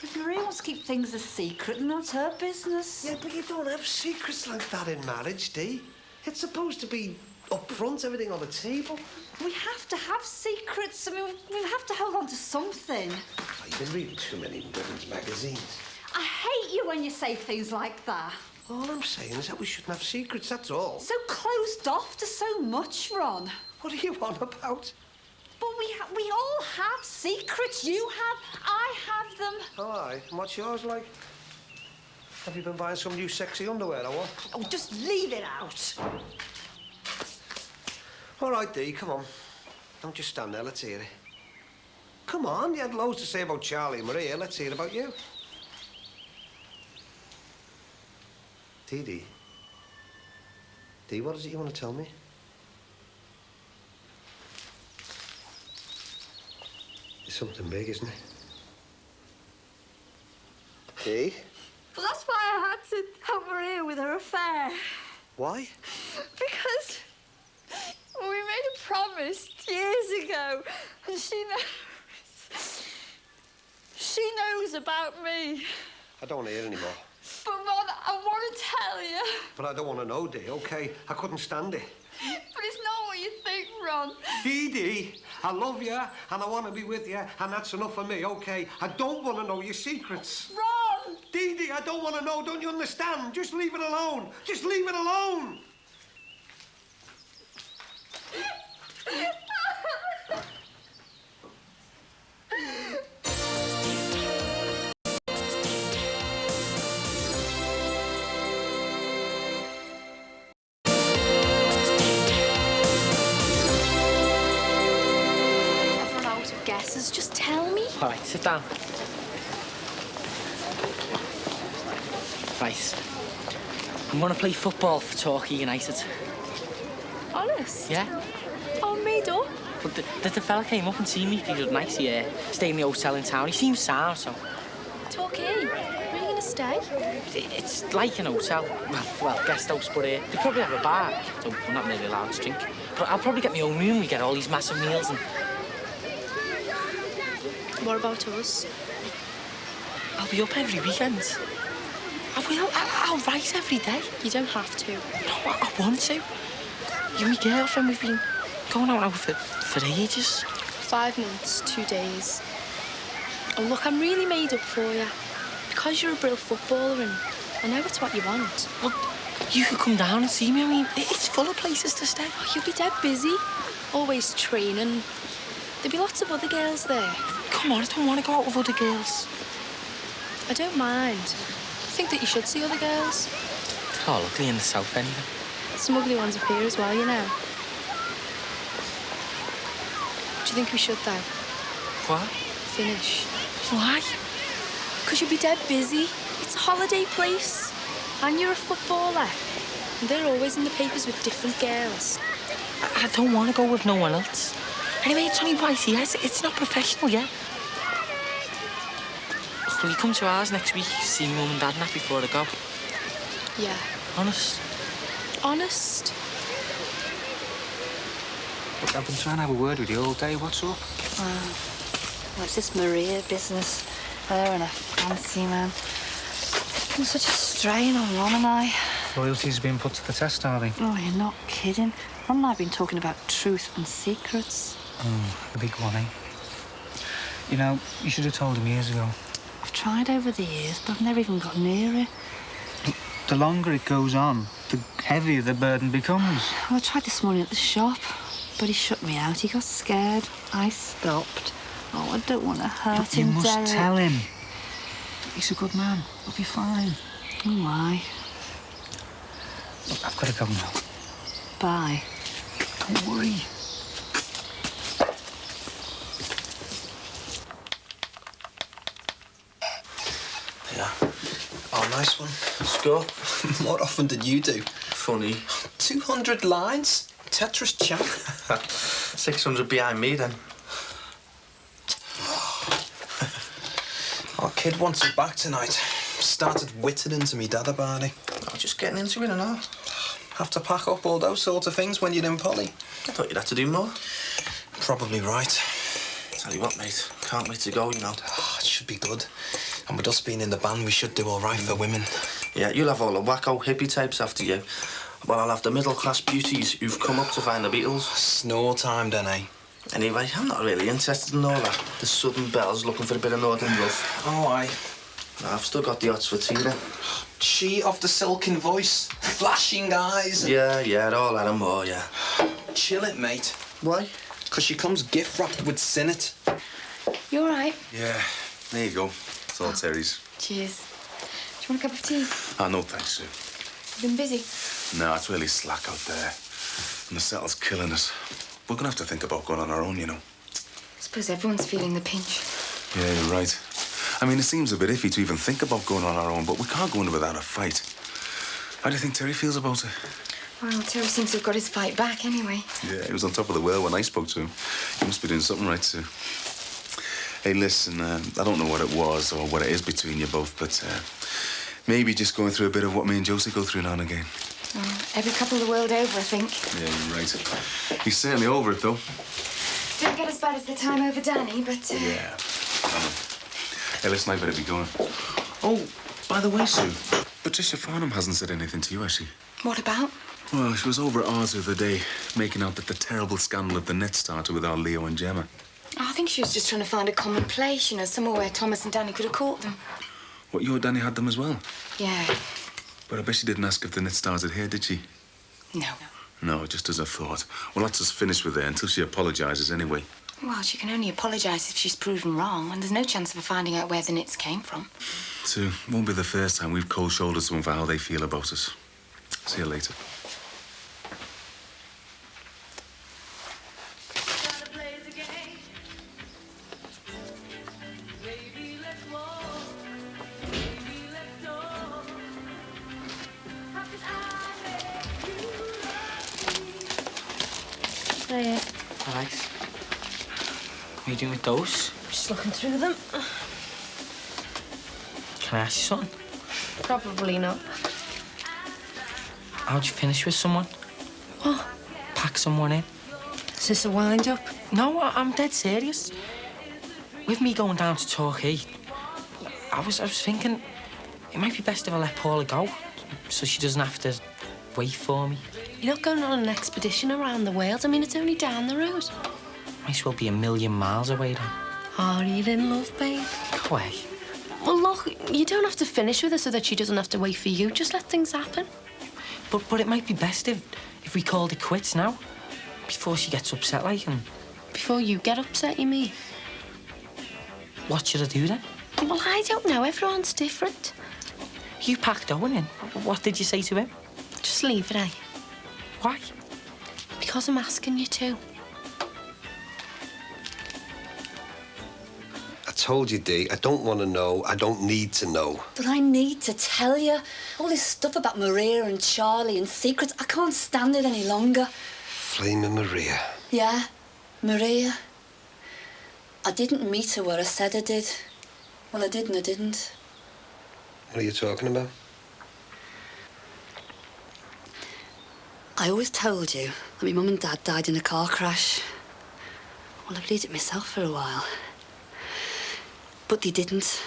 But Maria wants to keep things a secret, and that's her business. Yeah, but you don't have secrets like that in marriage, Dee. It's supposed to be up front, everything on the table. We have to have secrets. I mean, we have to hold on to something. Oh, you've been reading too many women's magazines. I hate you when you say things like that. All I'm saying is that we shouldn't have secrets, that's all. So closed off to so much, Ron. What are you on about? But we all have secrets. You have, I have them. Oh, aye. And what's yours like? Have you been buying some new sexy underwear or what? Oh, just leave it out. All right, Dee, come on. Don't just stand there, let's hear it. Come on, you had loads to say about Charlie and Maria. Let's hear about you. Dee, Dee, what is it you want to tell me? It's something big, isn't it? Dee? Well, that's why I had to help Maria with her affair. Why? Because we made a promise years ago, and she knows about me. I don't want to hear anymore. But Ron, I want to tell you. But I don't want to know, Dee, OK? I couldn't stand it. But it's not what you think, Ron. Dee, I love you, and I want to be with you, and that's enough for me, OK? I don't want to know your secrets. Ron! Dee, I don't want to know, don't you understand? Just leave it alone. Just leave it alone. I've run out of guesses. Just tell me. All right, sit down. Right. I'm going to play football for Torquay United. Honest? Yeah? Oh, made up. But the fella came up and seen me. He was nice. He stayed in the hotel in town. He seems sound, so... Torquay. Where are you going to stay? It's like an hotel. Well, guest house, but they probably have a bar, so we're not really allowed to drink. But I'll probably get my own room. We get all these massive meals and... What about us? I'll be up every weekend. I will. I'll write every day. You don't have to. No, I want to. You and my girlfriend, we've been going out for ages. 5 months, 2 days. Oh, look, I'm really made up for you. Because you're a brilliant footballer and I know it's what you want. Well, you could come down and see me. I mean, it's full of places to stay. Oh, you'll be dead busy. Always training. There'll be lots of other girls there. Come on, I don't want to go out with other girls. I don't mind. I think that you should see other girls. They're all ugly in the south anyway. Some ugly ones up here as well, you know. Do you think we should, though? What? Finish. Why? Because you'll be dead busy. It's a holiday place. And you're a footballer. And they're always in the papers with different girls. I don't want to go with no one else. Anyway, it's only YCS. It's not professional yet. Will you come to ours next week? See Mum and Dad and that before I go? Yeah. Honest? Honest? Look, I've been trying to have a word with you all day. What's up? Well, it's this Maria business. Her and a fancy man. It's been such a strain on Ron and I. Loyalty's been put to the test, are they? Oh, you're not kidding. Ron and I have been talking about truth and secrets. Oh, the big one, eh? You know, you should have told him years ago. I've tried over the years, but I've never even got near it. The longer it goes on, the heavier the burden becomes. Well, I tried this morning at the shop, but he shut me out. He got scared. I stopped. Oh, I don't want to hurt But him, you must Derek. tell him. He's a good man. He'll be fine. Oh, why? Look, I've got to go now. Bye. Don't worry. Yeah. Oh, nice one. Score. What often did you do? Funny. 200 lines? Tetris champ. 600 behind me, then. Our kid wants it back tonight. Started whittling to me dad about it. I'm just getting into it and all. Have to pack up all those sort of things when you're in poly. I thought you'd have to do more. Probably right. Tell you what, mate. Can't wait to go, you know. Oh, it should be good. And with us being in the band, we should do all right for women. Yeah, you'll have all the wacko hippie types after you. But I'll have the middle-class beauties who've come up to find the Beatles. Snow time, then, eh? Anyway, I'm not really interested in all that. The Southern Belles looking for a bit of Northern love. Oh, aye. I've still got the odds for Tina. She of the silken voice, flashing eyes. Yeah, all that and more, yeah. Chill it, mate. Why? Because she comes gift-wrapped with Sinnet. You all right? Yeah, there you go. It's all Terry's. Cheers. Do you want a cup of tea? Ah, no thanks, Sue. You been busy? No, it's really slack out there. And the settle's killing us. We're gonna have to think about going on our own, you know. I suppose everyone's feeling the pinch. Yeah, you're right. I mean, it seems a bit iffy to even think about going on our own, but we can't go in without a fight. How do you think Terry feels about it? Well, Terry seems to have got his fight back anyway. Yeah, he was on top of the world when I spoke to him. He must be doing something right, too. Hey, listen, I don't know what it was or what it is between you both, but maybe just going through a bit of what me and Josie go through now and again. Well, every couple the world over, I think. Yeah, you're right. He's certainly over it, though. Didn't get as bad as the time over Danny, but... Yeah. Hey, listen, I better be going. Oh, by the way, Sue, Patricia Farnham hasn't said anything to you, has she? What about? Well, she was over at ours the other day, making out that the terrible scandal of the net started with our Leo and Gemma. Oh, I think she was just trying to find a common place, you know, somewhere where Thomas and Danny could have caught them. What, you and Danny had them as well? Yeah. But I bet she didn't ask if the net started here, did she? No. No, just as I thought. Well, that's us finished with her until she apologises anyway. Well, she can only apologise if she's proven wrong, and there's no chance of her finding out where the nits came from. Sue, won't be the first time we've cold-shouldered someone for how they feel about us. See you later. Hiya. All right. What are you doing with those? Just looking through them. Can I ask you something? Probably not. How'd you finish with someone? What? Pack someone in? Is this a wind-up? No, I'm dead serious. With me going down to Torquay, I was thinking it might be best if I let Paula go, so she doesn't have to wait for me. You're not going on an expedition around the world. I mean, it's only down the road. Might as well be a million miles away then. Are you in love, babe? Go away. Well, look, you don't have to finish with her so that she doesn't have to wait for you. Just let things happen. But it might be best if we called it quits now, before she gets upset, like, and... Before you get upset, you mean? What should I do then? Well, I don't know. Everyone's different. You packed Owen in. What did you say to him? Just leave it, eh? Why? Because I'm asking you to. I told you, Dee, I don't want to know. I don't need to know. But I need to tell you. All this stuff about Maria and Charlie and secrets, I can't stand it any longer. Flaming Maria. Yeah, Maria. I didn't meet her where I said I did. Well, I did and I didn't. What are you talking about? I always told you that my mum and dad died in a car crash. Well, I believed it myself for a while. But they didn't.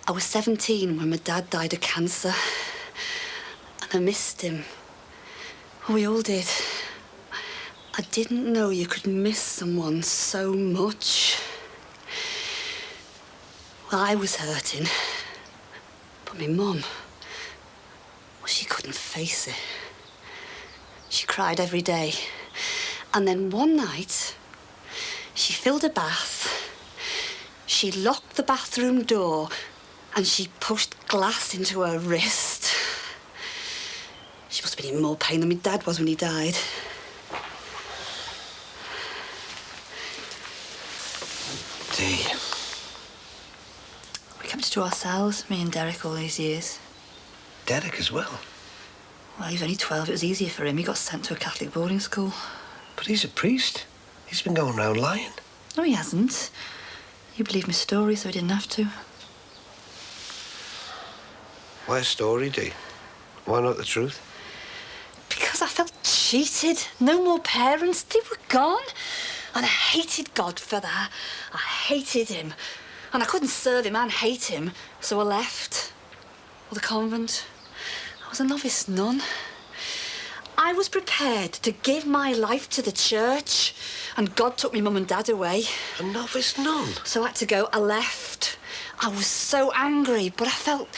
I was 17 when my dad died of cancer. And I missed him. Well, we all did. I didn't know you could miss someone so much. Well, I was hurting. But my mum, well, she couldn't face it. She cried every day. And then one night, she filled a bath, she locked the bathroom door, and she pushed glass into her wrist. She must have been in more pain than my dad was when he died. Dee. We kept it to ourselves, me and Derek, all these years. Derek as well? Well, he was only 12. It was easier for him. He got sent to a Catholic boarding school. But he's a priest. He's been going around lying. No, he hasn't. He believed my story, so he didn't have to. Why a story, Dee? Why not the truth? Because I felt cheated. No more parents. They were gone. And I hated God for that. I hated him. And I couldn't serve him and hate him, so I left. Well, the convent. I was a novice nun. I was prepared to give my life to the church, and God took me mum and dad away. A novice nun? So I had to go. I left. I was so angry, but I felt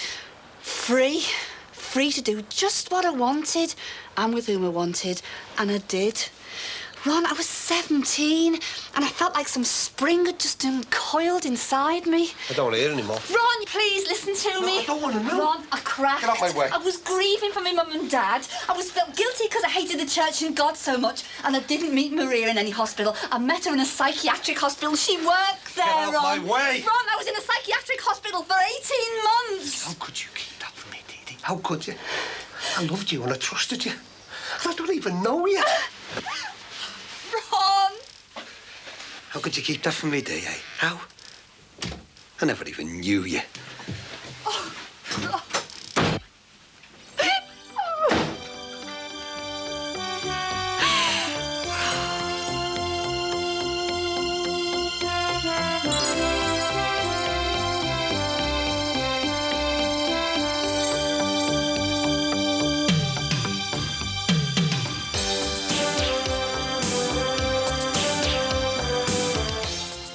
free. Free to do just what I wanted, and with whom I wanted, and I did. Ron, I was 17, and I felt like some spring had just uncoiled inside me. I don't want to hear anymore. Ron, please listen to me. I don't want to know. Ron, I cracked. Get out my way. I was grieving for my mum and dad. I was felt guilty because I hated the church and God so much, and I didn't meet Maria in any hospital. I met her in a psychiatric hospital. She worked there, Get out Ron. my way. Ron, I was in a psychiatric hospital for 18 months. How could you keep that from me, Dee Dee? How could you? I loved you and I trusted you. I don't even know you. Ron! How could you keep that from me, eh? How? I never even knew you.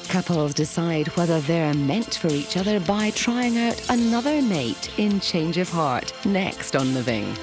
Couples decide whether they're meant for each other by trying out another mate in Change of Heart, next on Living.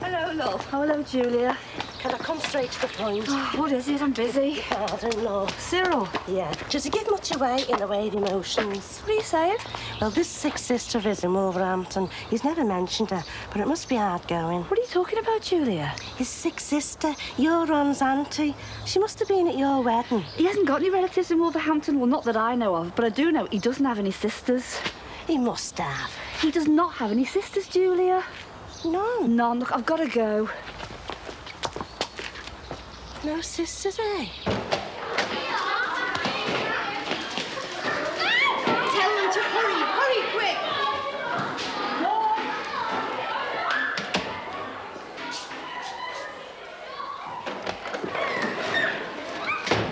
Hello, love. Oh, hello, Julia. Can I come straight to the point? Oh, what is it? I'm busy. I don't know. Cyril? Yeah. Does he give much away in the way of emotions? What are you saying? Well, this sick sister of his in Wolverhampton, he's never mentioned her, but it must be hard going. What are you talking about, Julia? His sick sister, your Ron's auntie. She must have been at your wedding. He hasn't got any relatives in Wolverhampton. Well, not that I know of, but I do know he doesn't have any sisters. He must have. He does not have any sisters, Julia. No. None. Look, I've got to go. No sisters, eh? Tell them to hurry. Hurry, quick!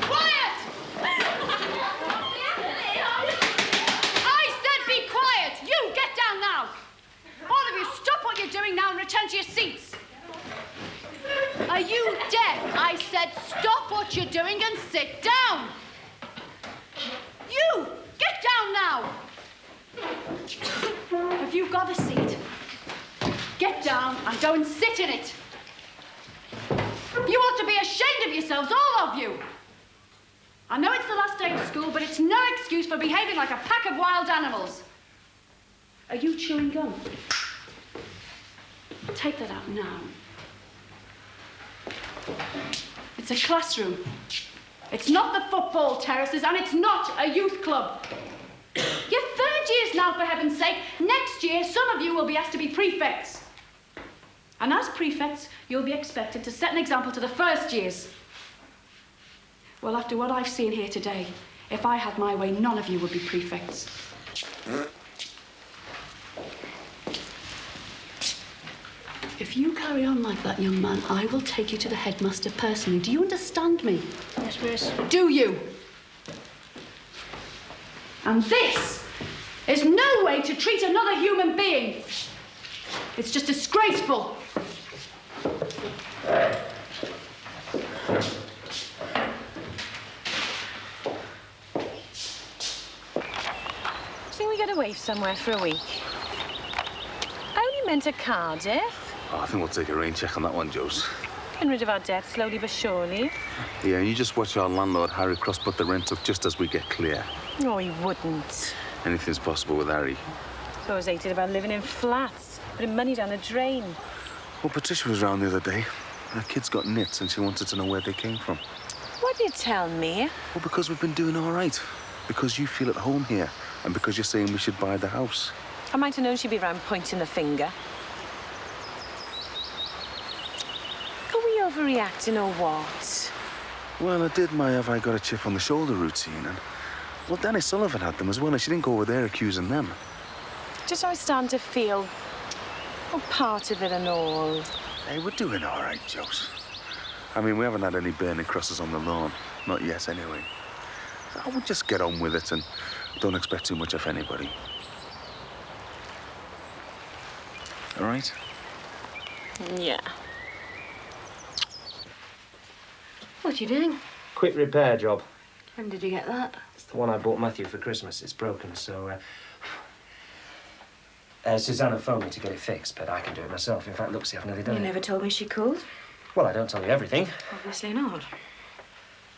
Quiet! I said be quiet! You, get down now! All of you, stop what you're doing now and return to your seats. Are you deaf? I said stop what you're doing and sit down. You, get down now. Have you got a seat? Get down and go and sit in it. You ought to be ashamed of yourselves, all of you. I know it's the last day of school, but it's no excuse for behaving like a pack of wild animals. Are you chewing gum? Take that out now. It's a classroom. It's not the football terraces, and it's not a youth club. You're third years now, for heaven's sake. Next year, some of you will be asked to be prefects. And as prefects, you'll be expected to set an example to the first years. Well, after what I've seen here today, if I had my way, none of you would be prefects. If you carry on like that, young man, I will take you to the headmaster personally. Do you understand me? Yes, miss. Do you? And this is no way to treat another human being. It's just disgraceful. Think we get away somewhere for a week? I only meant to Cardiff. Oh, I think we'll take a rain check on that one, Joes. Getting rid of our debt slowly but surely. Yeah, you just watch our landlord, Harry Cross, put the rent up just as we get clear. No, he wouldn't. Anything's possible with Harry. So I was hated about living in flats, putting money down the drain. Well, Patricia was round the other day. Her kids got knits and she wanted to know where they came from. Why didn't you tell me? Well, because we've been doing all right. Because you feel at home here. And because you're saying we should buy the house. I might have known she'd be round pointing the finger. Are we overreacting or what? Well, I did my have I got a chip on the shoulder routine, and well, Dennis Sullivan had them as well, and she didn't go over there accusing them. Just always starting to feel part of it and all. Hey, we're doing all right, Jose. I mean, we haven't had any burning crosses on the lawn. Not yet, anyway. So I would just get on with it and don't expect too much of anybody. All right? Yeah. What are you doing? Quick repair job. When did you get that? It's the one I bought Matthew for Christmas. It's broken, so... Susanna phoned me to get it fixed, but I can do it myself. In fact, look, see, I've nearly done You it. never told me she could. Well, I don't tell you everything. Obviously not.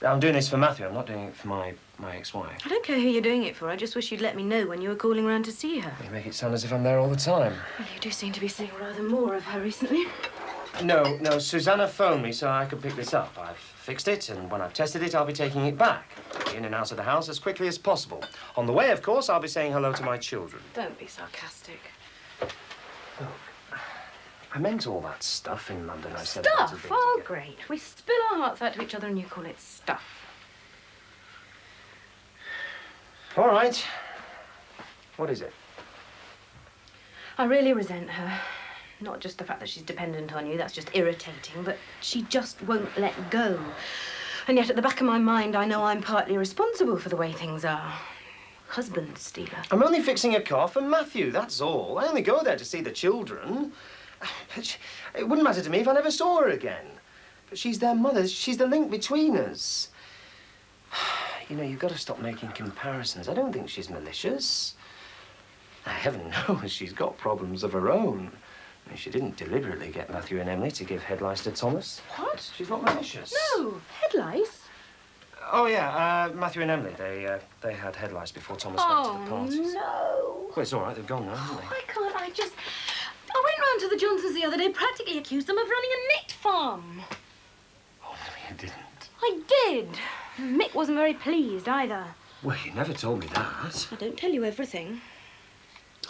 I'm doing this for Matthew. I'm not doing it for my ex-wife. I don't care who you're doing it for. I just wish you'd let me know when you were calling round to see her. You make it sound as if I'm there all the time. Well, you do seem to be seeing rather more of her recently. No, Susanna phoned me so I could pick this up. I've fixed it, and when I've tested it, I'll be taking it back. I'll be in and out of the house as quickly as possible. On the way, of course, I'll be saying hello to my children. Don't be sarcastic. I meant all that stuff in London. I said Stuff? Oh, great. We spill our hearts out to each other and you call it stuff. All right. What is it? I really resent her. Not just the fact that she's dependent on you, that's just irritating, but she just won't let go. And yet at the back of my mind, I know I'm partly responsible for the way things are. Husband stealer. I'm only fixing a car for Matthew, that's all. I only go there to see the children. But it wouldn't matter to me if I never saw her again. But she's their mother. She's the link between us. You know, you've got to stop making comparisons. I don't think she's malicious. Heaven knows she's got problems of her own. I mean, she didn't deliberately get Matthew and Emily to give head lice to Thomas. What? She's not malicious. No, head lice. Oh, yeah, Matthew and Emily, they had head lice before Thomas went to the parties. No. Well, it's all right, they've gone now, haven't they? Why can't I just... I went round to the Johnsons the other day, practically accused them of running a knit farm. Oh, no, you didn't. I did. Mick wasn't very pleased either. Well, you never told me that. I don't tell you everything.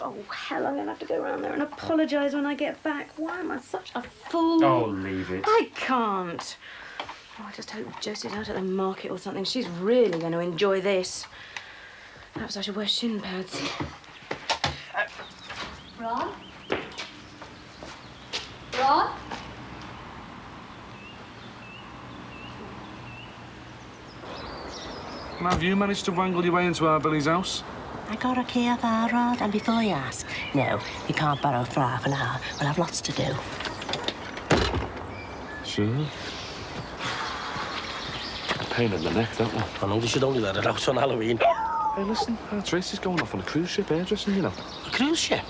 Oh, hell, I'm going to have to go round there and apologise when I get back. Why am I such a fool? Oh, leave it. I can't. Oh, I just hope Josie's out at the market or something. She's really going to enjoy this. Perhaps I should wear shin pads. Ron? Ron? Have you managed to wangle your way into our Billy's house? I got a key of our Rod, and before you ask, no, you can't borrow for half an hour. We'll have lots to do. Sure. A pain in the neck, that one. I know they should only let it out on Halloween. Hey, listen, Tracy's going off on a cruise ship, hairdressing, you know. A cruise ship?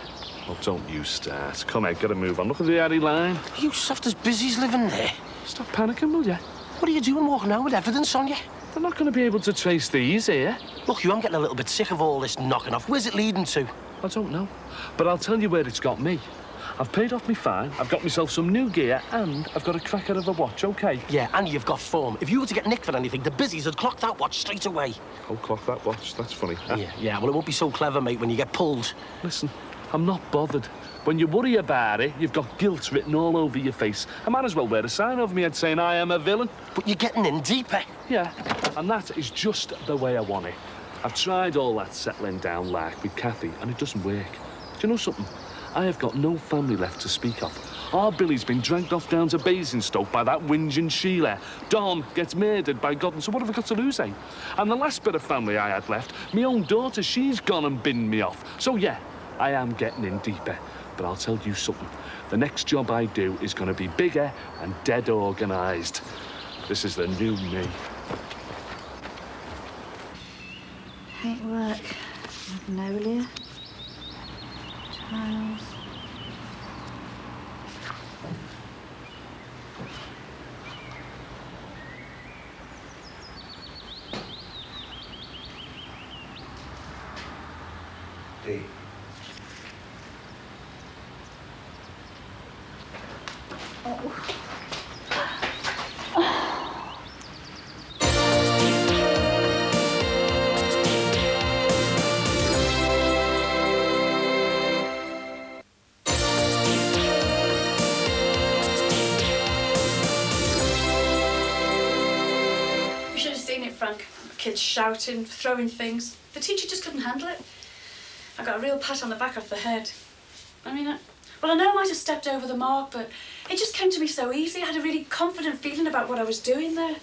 Oh, don't you start. Come on, get a move on. Look at the Harry line. You soft as busy's living there. Stop panicking, will you? What are you doing walking out with evidence on you? They're not going to be able to trace these here. Look, I'm getting a little bit sick of all this knocking off. Where's it leading to? I don't know. But I'll tell you where it's got me. I've paid off my fine, I've got myself some new gear, and I've got a cracker of a watch, OK? Yeah, and you've got form. If you were to get nicked for anything, the busies would clock that watch straight away. Oh, clock that watch. That's funny. Yeah, well, it won't be so clever, mate, when you get pulled. Listen, I'm not bothered. When you worry about it, you've got guilt written all over your face. I might as well wear a sign over my head saying I am a villain. But you're getting in deeper. Yeah, and that is just the way I want it. I've tried all that settling down like with Kathy, and it doesn't work. Do you know something? I have got no family left to speak of. Our Billy's been dragged off down to Basingstoke by that whinging Sheila. Don gets murdered by God, and so what have I got to lose, eh? And the last bit of family I had left, my own daughter, she's gone and binned me off. So, yeah, I am getting in deeper. But I'll tell you something. The next job I do is going to be bigger and dead organised. This is the new me. Paintwork, magnolia, tiles. Dee. Frank. Kids shouting, throwing things. The teacher just couldn't handle it. I got a real pat on the back of the head. I mean, well, I know I might have stepped over the mark, but it just came to me so easy. I had a really confident feeling about what I was doing there.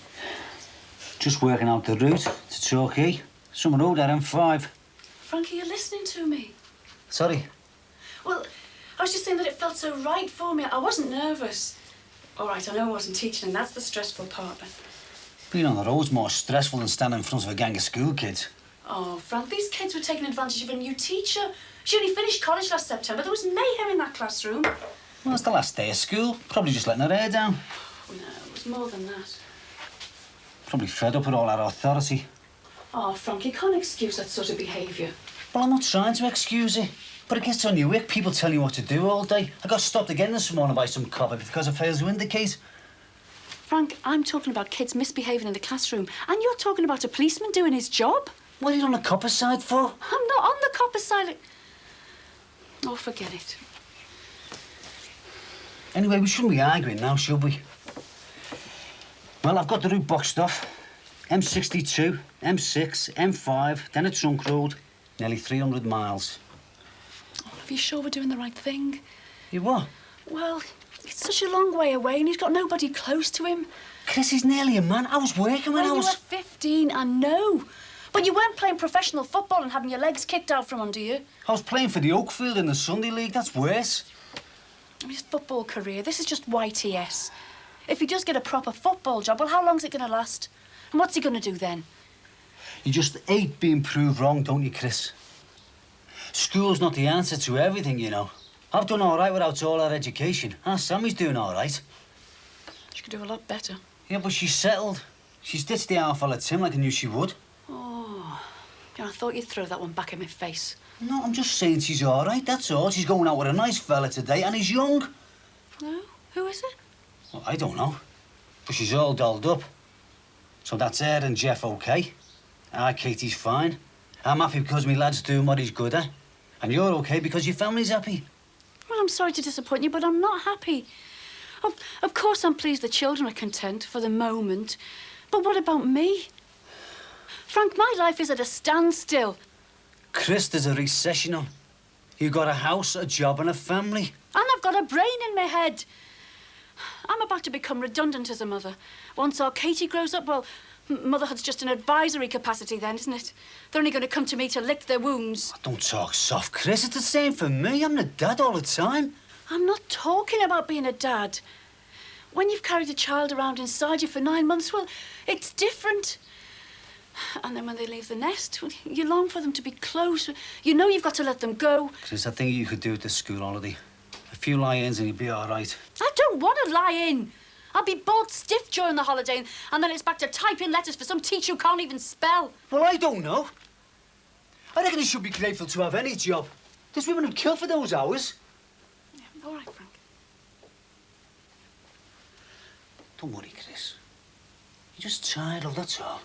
Just working out the route to Torquay. Someone owed that M5. Frank, are you listening to me? Sorry. Well, I was just saying that it felt so right for me. I wasn't nervous. All right, I know I wasn't teaching, and that's the stressful part. Being on the road's more stressful than standing in front of a gang of school kids. Oh, Frank, these kids were taking advantage of a new teacher. She only finished college last September. There was mayhem in that classroom. Well, it's the last day of school. Probably just letting her hair down. No, it was more than that. Probably fed up with all that authority. Oh, Frank, you can't excuse that sort of behaviour. Well, I'm not trying to excuse it. But it gets on your wick, people telling you what to do all day. I got stopped again this morning by some copper because I failed to indicate. Frank, I'm talking about kids misbehaving in the classroom, and you're talking about a policeman doing his job. What are you on the copper side for? I'm not on the copper side. Oh, forget it. Anyway, we shouldn't be arguing now, should we? Well, I've got the route boxed off. M62, M6, M5, then a trunk road, nearly 300 miles. Are you sure we're doing the right thing? You what? Well, it's such a long way away and he's got nobody close to him. Chris, he's nearly a man. I was working when I was... You were 15, I know. But you weren't playing professional football and having your legs kicked out from under you. I was playing for the Oakfield in the Sunday League. That's worse. I mean, his football career, this is just YTS. If he does get a proper football job, well, how long's it going to last? And what's he going to do then? You just hate being proved wrong, don't you, Chris? School's not the answer to everything, you know. I've done all right without all that education. Sammy's doing all right. She could do a lot better. Yeah, but she's settled. She's ditched the half-fella Tim like I knew she would. Oh, yeah, I thought you'd throw that one back in my face. No, I'm just saying she's all right, that's all. She's going out with a nice fella today, and he's young. No? Who is it? Well, I don't know. But she's all dolled up. So that's her and Jeff okay. Katie's fine. I'm happy because my lad's doing what he's good at. And you're okay because your family's happy. Well, I'm sorry to disappoint you, but I'm not happy. Of course I'm pleased the children are content for the moment. But what about me? Frank, my life is at a standstill. Chris, there's a recession on. You got a house, a job and a family. And I've got a brain in my head. I'm about to become redundant as a mother. Once our Katie grows up, well, motherhood's just an advisory capacity then, isn't it? They're only going to come to me to lick their wounds. Don't talk soft, Chris. It's the same for me. I'm the dad all the time. I'm not talking about being a dad. When you've carried a child around inside you for 9 months, well, it's different. And then when they leave the nest, well, you long for them to be close. You know you've got to let them go. Chris, I think you could do with the school holiday. A few lie-ins and you'll be all right. I don't want to lie in. I'll be bored stiff during the holiday, and then it's back to typing letters for some teacher who can't even spell. Well, I don't know. I reckon you should be grateful to have any job. There's women who kill for those hours. Yeah, all right, Frank. Don't worry, Chris. You're just tired, that's all.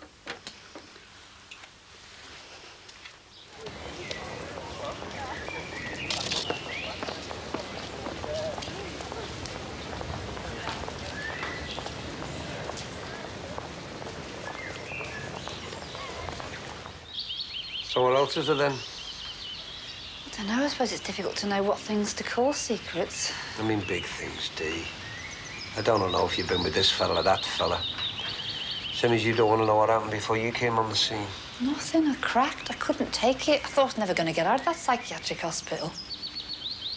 So what else is there then? I don't know. I suppose it's difficult to know what things to call secrets. I mean big things, Dee. I don't know if you've been with this fella or that fella. Same as you don't want to know what happened before you came on the scene. Nothing. I cracked. I couldn't take it. I thought I was never going to get out of that psychiatric hospital.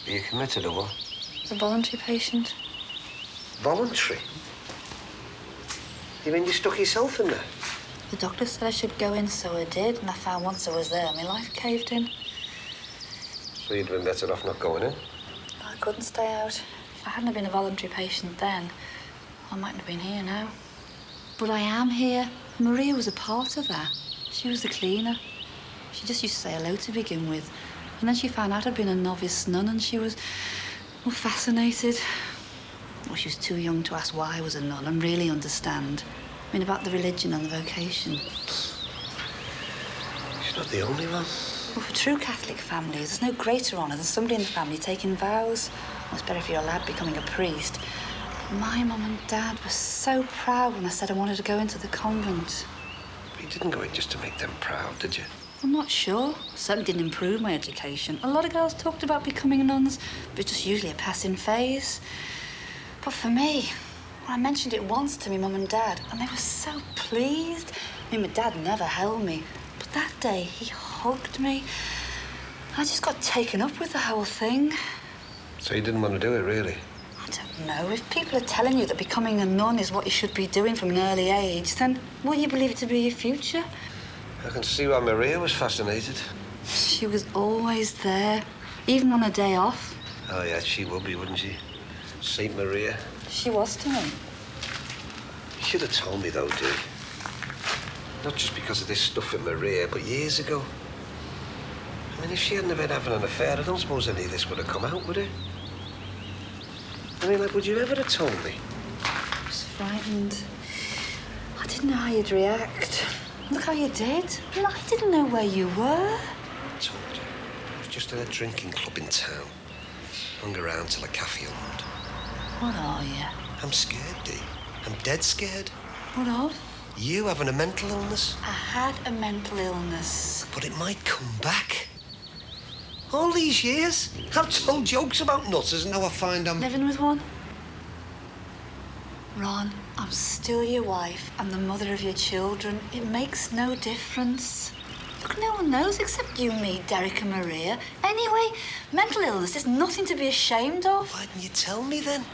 Are you committed or what? I was a voluntary patient. Voluntary? You mean you stuck yourself in there? The doctor said I should go in, so I did. And I found once I was there, my life caved in. So you'd been better off not going in? I couldn't stay out. If I hadn't been a voluntary patient then, I mightn't have been here now. But I am here. Maria was a part of that. She was the cleaner. She just used to say hello to begin with. And then she found out I'd been a novice nun and she was, well, fascinated. Well, she was too young to ask why I was a nun and really understand. I mean, about the religion and the vocation. She's not the only one. Well, for true Catholic families, there's no greater honour than somebody in the family taking vows. Well, it's better if you're a lad becoming a priest. My mum and dad were so proud when I said I wanted to go into the convent. But you didn't go in just to make them proud, did you? I'm not sure. Certainly didn't improve my education. A lot of girls talked about becoming nuns, but it's just usually a passing phase. But for me, I mentioned it once to my mum and dad, and they were so pleased. I mean, my dad never held me, but that day he hugged me. I just got taken up with the whole thing. So you didn't want to do it, really? I don't know. If people are telling you that becoming a nun is what you should be doing from an early age, then will you believe it to be your future? I can see why Maria was fascinated. She was always there, even on a day off. Oh, yeah, she would be, wouldn't she? Saint Maria. She was to me. You should have told me, though, Dee. Not just because of this stuff with Maria, but years ago. I mean, if she hadn't been having an affair, I don't suppose any of this would have come out, would it? I mean, like, would you ever have told me? I was frightened. I didn't know how you'd react. Look how you did. And I didn't know where you were. I told you. I was just at a drinking club in town. Hung around till a cafe opened. What are you? I'm scared, Dee. I'm dead scared. What of? You having a mental illness. I had a mental illness. But it might come back. All these years, I've told jokes about nutters and now I find I'm... Living with one? Ron, I'm still your wife and the mother of your children. It makes no difference. Look, no one knows except you, me, Derek and Maria. Anyway, mental illness is nothing to be ashamed of. Why didn't you tell me then?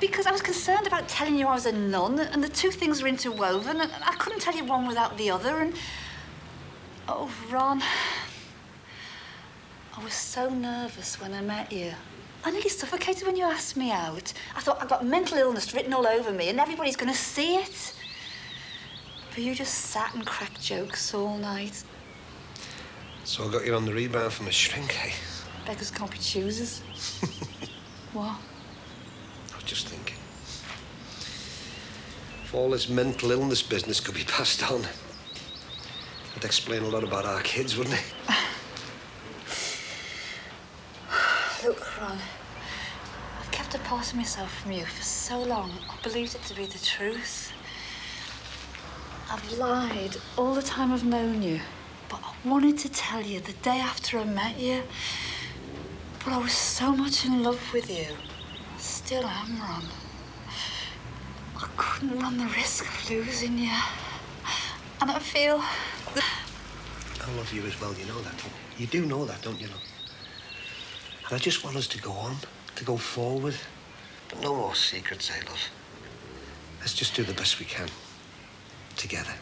Because I was concerned about telling you I was a nun, and the two things are interwoven, and I couldn't tell you one without the other, and... Oh, Ron... I was so nervous when I met you. I nearly suffocated when you asked me out. I thought I've got mental illness written all over me, and everybody's going to see it. But you just sat and cracked jokes all night. So I got you on the rebound from a shrink, eh? Beggars can't be choosers. What? I was just thinking. If all this mental illness business could be passed on, it'd explain a lot about our kids, wouldn't it? Look, Ron, I've kept a part of myself from you for so long. I believed it to be the truth. I've lied all the time I've known you, but I wanted to tell you the day after I met you. But I was so much in love with you. Still am, Ron. I couldn't run the risk of losing you. And I feel... I love you as well, you know that. You do know that, don't you? And I just want us to go on, to go forward. But no more secrets, eh, love? Let's just do the best we can. Together.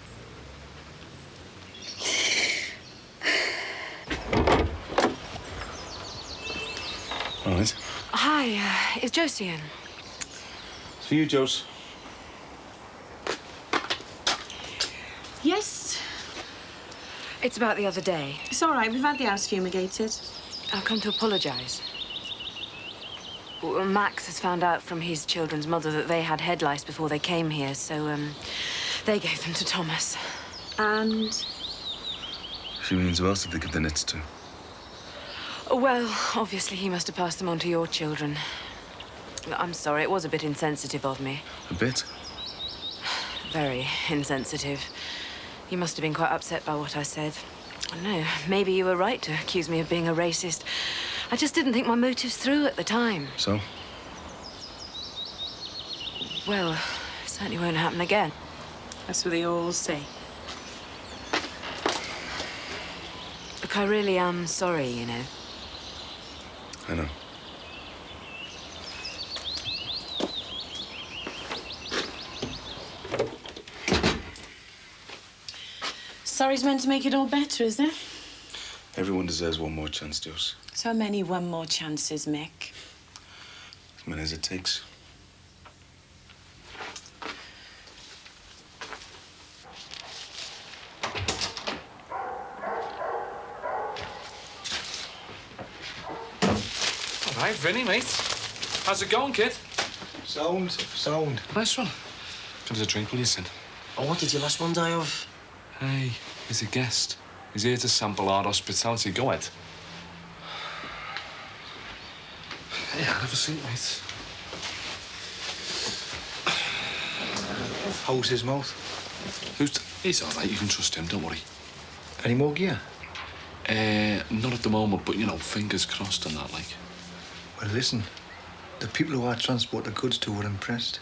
All right. Hi, is Josie in? It's for you, Jose. Yes. It's about the other day. It's all right. We've had the house fumigated. I've come to apologise. Well, Max has found out from his children's mother that they had head lice before they came here, so, they gave them to Thomas. And? She means who else did they give the nits to? Well, obviously he must have passed them on to your children. I'm sorry, it was a bit insensitive of me. A bit? Very insensitive. You must have been quite upset by what I said. I don't know, maybe you were right to accuse me of being a racist. I just didn't think my motives through at the time. So? Well, it certainly won't happen again. That's what they all say. Look, I really am sorry, you know. I know. Sorry's meant to make it all better, is it? Everyone deserves one more chance, Jose. So many one more chances, Mick. As many as it takes. All right, Vinny, mate. How's it going, kid? Sound. Nice one. Come to a drink, will you, Sin? Oh, what did your last one die of? Hey, he's a guest. He's here to sample our hospitality. Go ahead. Yeah, have a seat, mate. How's his mouth? Who's... He's all right. You can trust him. Don't worry. Any more gear? Not at the moment, but, you know, fingers crossed and that, like. Well, listen. The people who I transport the goods to were impressed.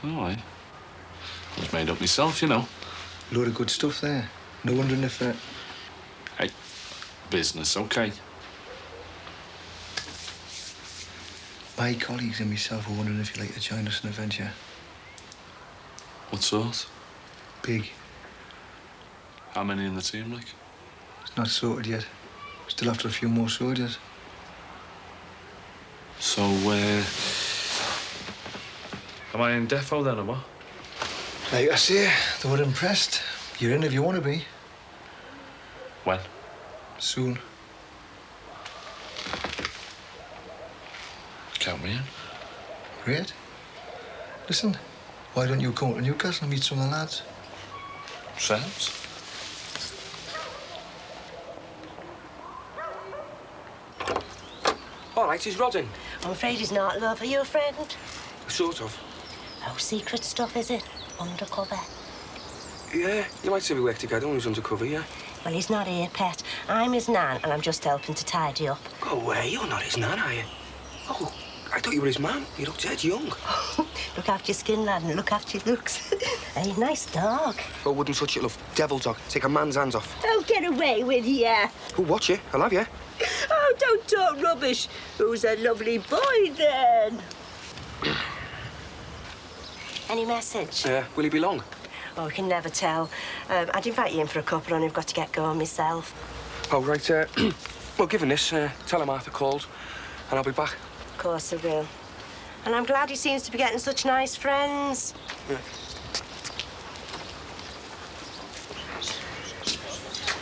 All right. I was made up myself, you know. Load of good stuff there. No wondering if... Hey, business, OK. My colleagues and myself were wondering if you'd like to join us in a venture. What sort? Big. How many in the team, like? It's not sorted yet. Still after a few more soldiers. So, am I in defo then, or what? Like I say, they were impressed. You're in if you want to be. When? Soon. Count me in. Great. Listen, why don't you come to Newcastle and meet some of the lads? Sounds. All right, he's rodding. I'm afraid he's not, love. Are you a friend? Sort of. Oh, secret stuff, is it? Undercover. Yeah, you might say we work together when he's undercover, yeah? Well, he's not here, pet. I'm his nan, and I'm just helping to tidy up. Go away, you're not his nan, are you? Oh, I thought you were his man. You look dead young. Look after your skin, lad, and look after your looks. Hey, nice dog. Oh, wouldn't touch it, love. Devil dog. Take a man's hands off. Oh, get away with you. Oh, watch it. I'll have you. Oh, don't talk rubbish. Who's a lovely boy, then? Any message? Will he be long? Oh, we can never tell. I'd invite you in for a cuppa, and I've got to get going myself. Oh, right. Well, given this, tell him Arthur called, and I'll be back. Of course I will. And I'm glad he seems to be getting such nice friends. Yeah.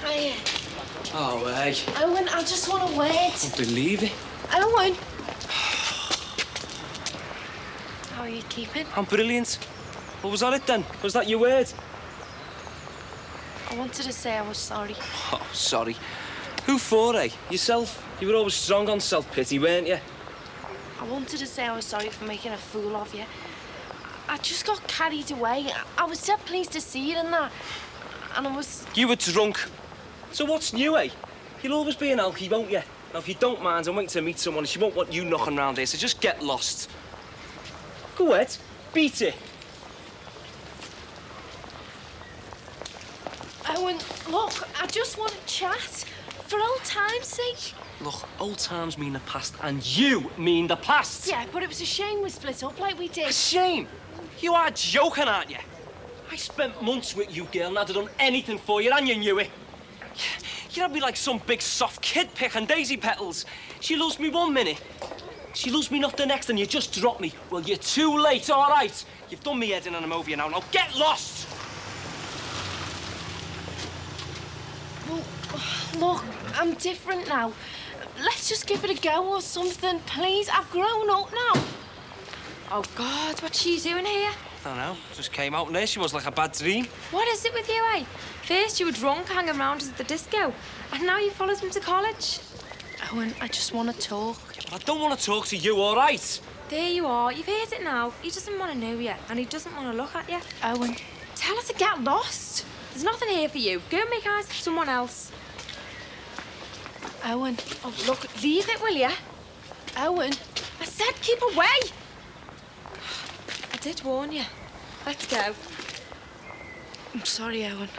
Hiya. Oh, hey. Owen, I just want to wait. Don't believe it. Owen! How are you keeping? I'm brilliant. What was that it then? Was that your word? I wanted to say I was sorry. Oh, sorry. Who for, eh? Yourself? You were always strong on self-pity, weren't you? I wanted to say I was sorry for making a fool of you. I just got carried away. I was so pleased to see you and that. And I was... You were drunk. So what's new, eh? You'll always be an alkie, won't you? Now, if you don't mind, I'm waiting to meet someone and she won't want you knocking around here, so just get lost. Go ahead. Beat it. Owen, look, I just want to chat. For old time's sake. Look, old times mean the past, and you mean the past. Yeah, but it was a shame we split up like we did. A shame? You are joking, aren't you? I spent months with you, girl, and I'd have done anything for you, and you knew it. You had me like some big soft kid picking daisy petals. She loves me one minute, she loves me not the next, and you just drop me. Well, you're too late, all right? You've done me head in and I'm over you now. Now get lost! Well, look, I'm different now. Let's just give it a go or something, please. I've grown up now. Oh, God, what's she doing here? I don't know. Just came out and there she was like a bad dream. What is it with you, eh? First you were drunk hanging around us at the disco, and now you followed him to college. Owen, I just want to talk. Yeah, but I don't want to talk to you, all right? There you are. You've heard it now. He doesn't want to know you, and he doesn't want to look at you. Owen, tell her to get lost. There's nothing here for you. Go and make eyes with someone else. Owen. Oh, look, leave it, will you? Owen. I said keep away. I did warn you. Let's go. I'm sorry, Owen.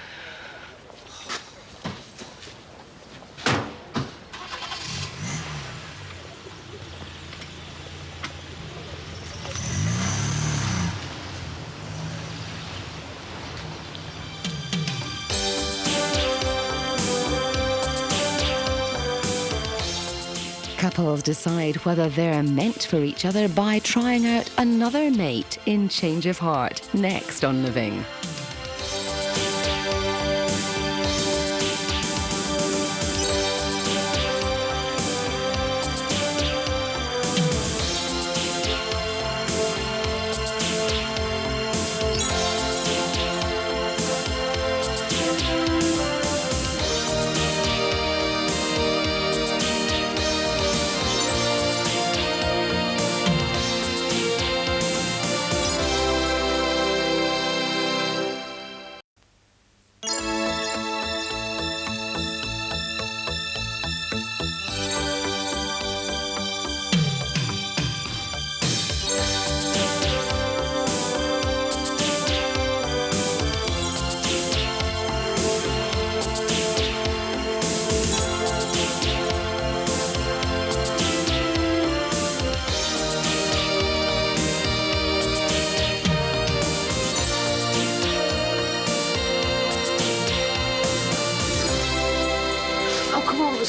Couples decide whether they're meant for each other by trying out another mate in Change of Heart, next on Living.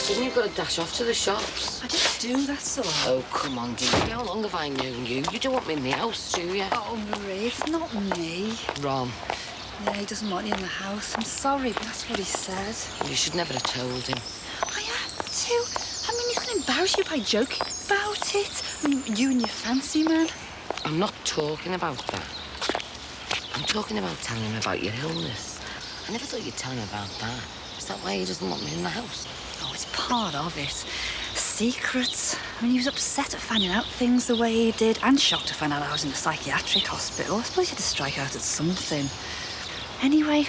sudden you've got to dash off to the shops. I just do, that's all. Oh, come on, Dee. How long have I known you? You don't want me in the house, do you? Oh, Marie, it's not me. Ron, Yeah, he doesn't want you in the house. I'm sorry, but that's what he said. you should never have told him. I had to. I mean, he's going to embarrass you by joking about it. I mean, you and your fancy man. I'm not talking about that. I'm talking about telling him about your illness. I never thought you'd tell him about that. Is that why he doesn't want me in the house? Oh, it's part of it. Secrets. I mean, he was upset at finding out things the way he did, and shocked to find out I was in a psychiatric hospital. I suppose he had to strike out at something. Anyway,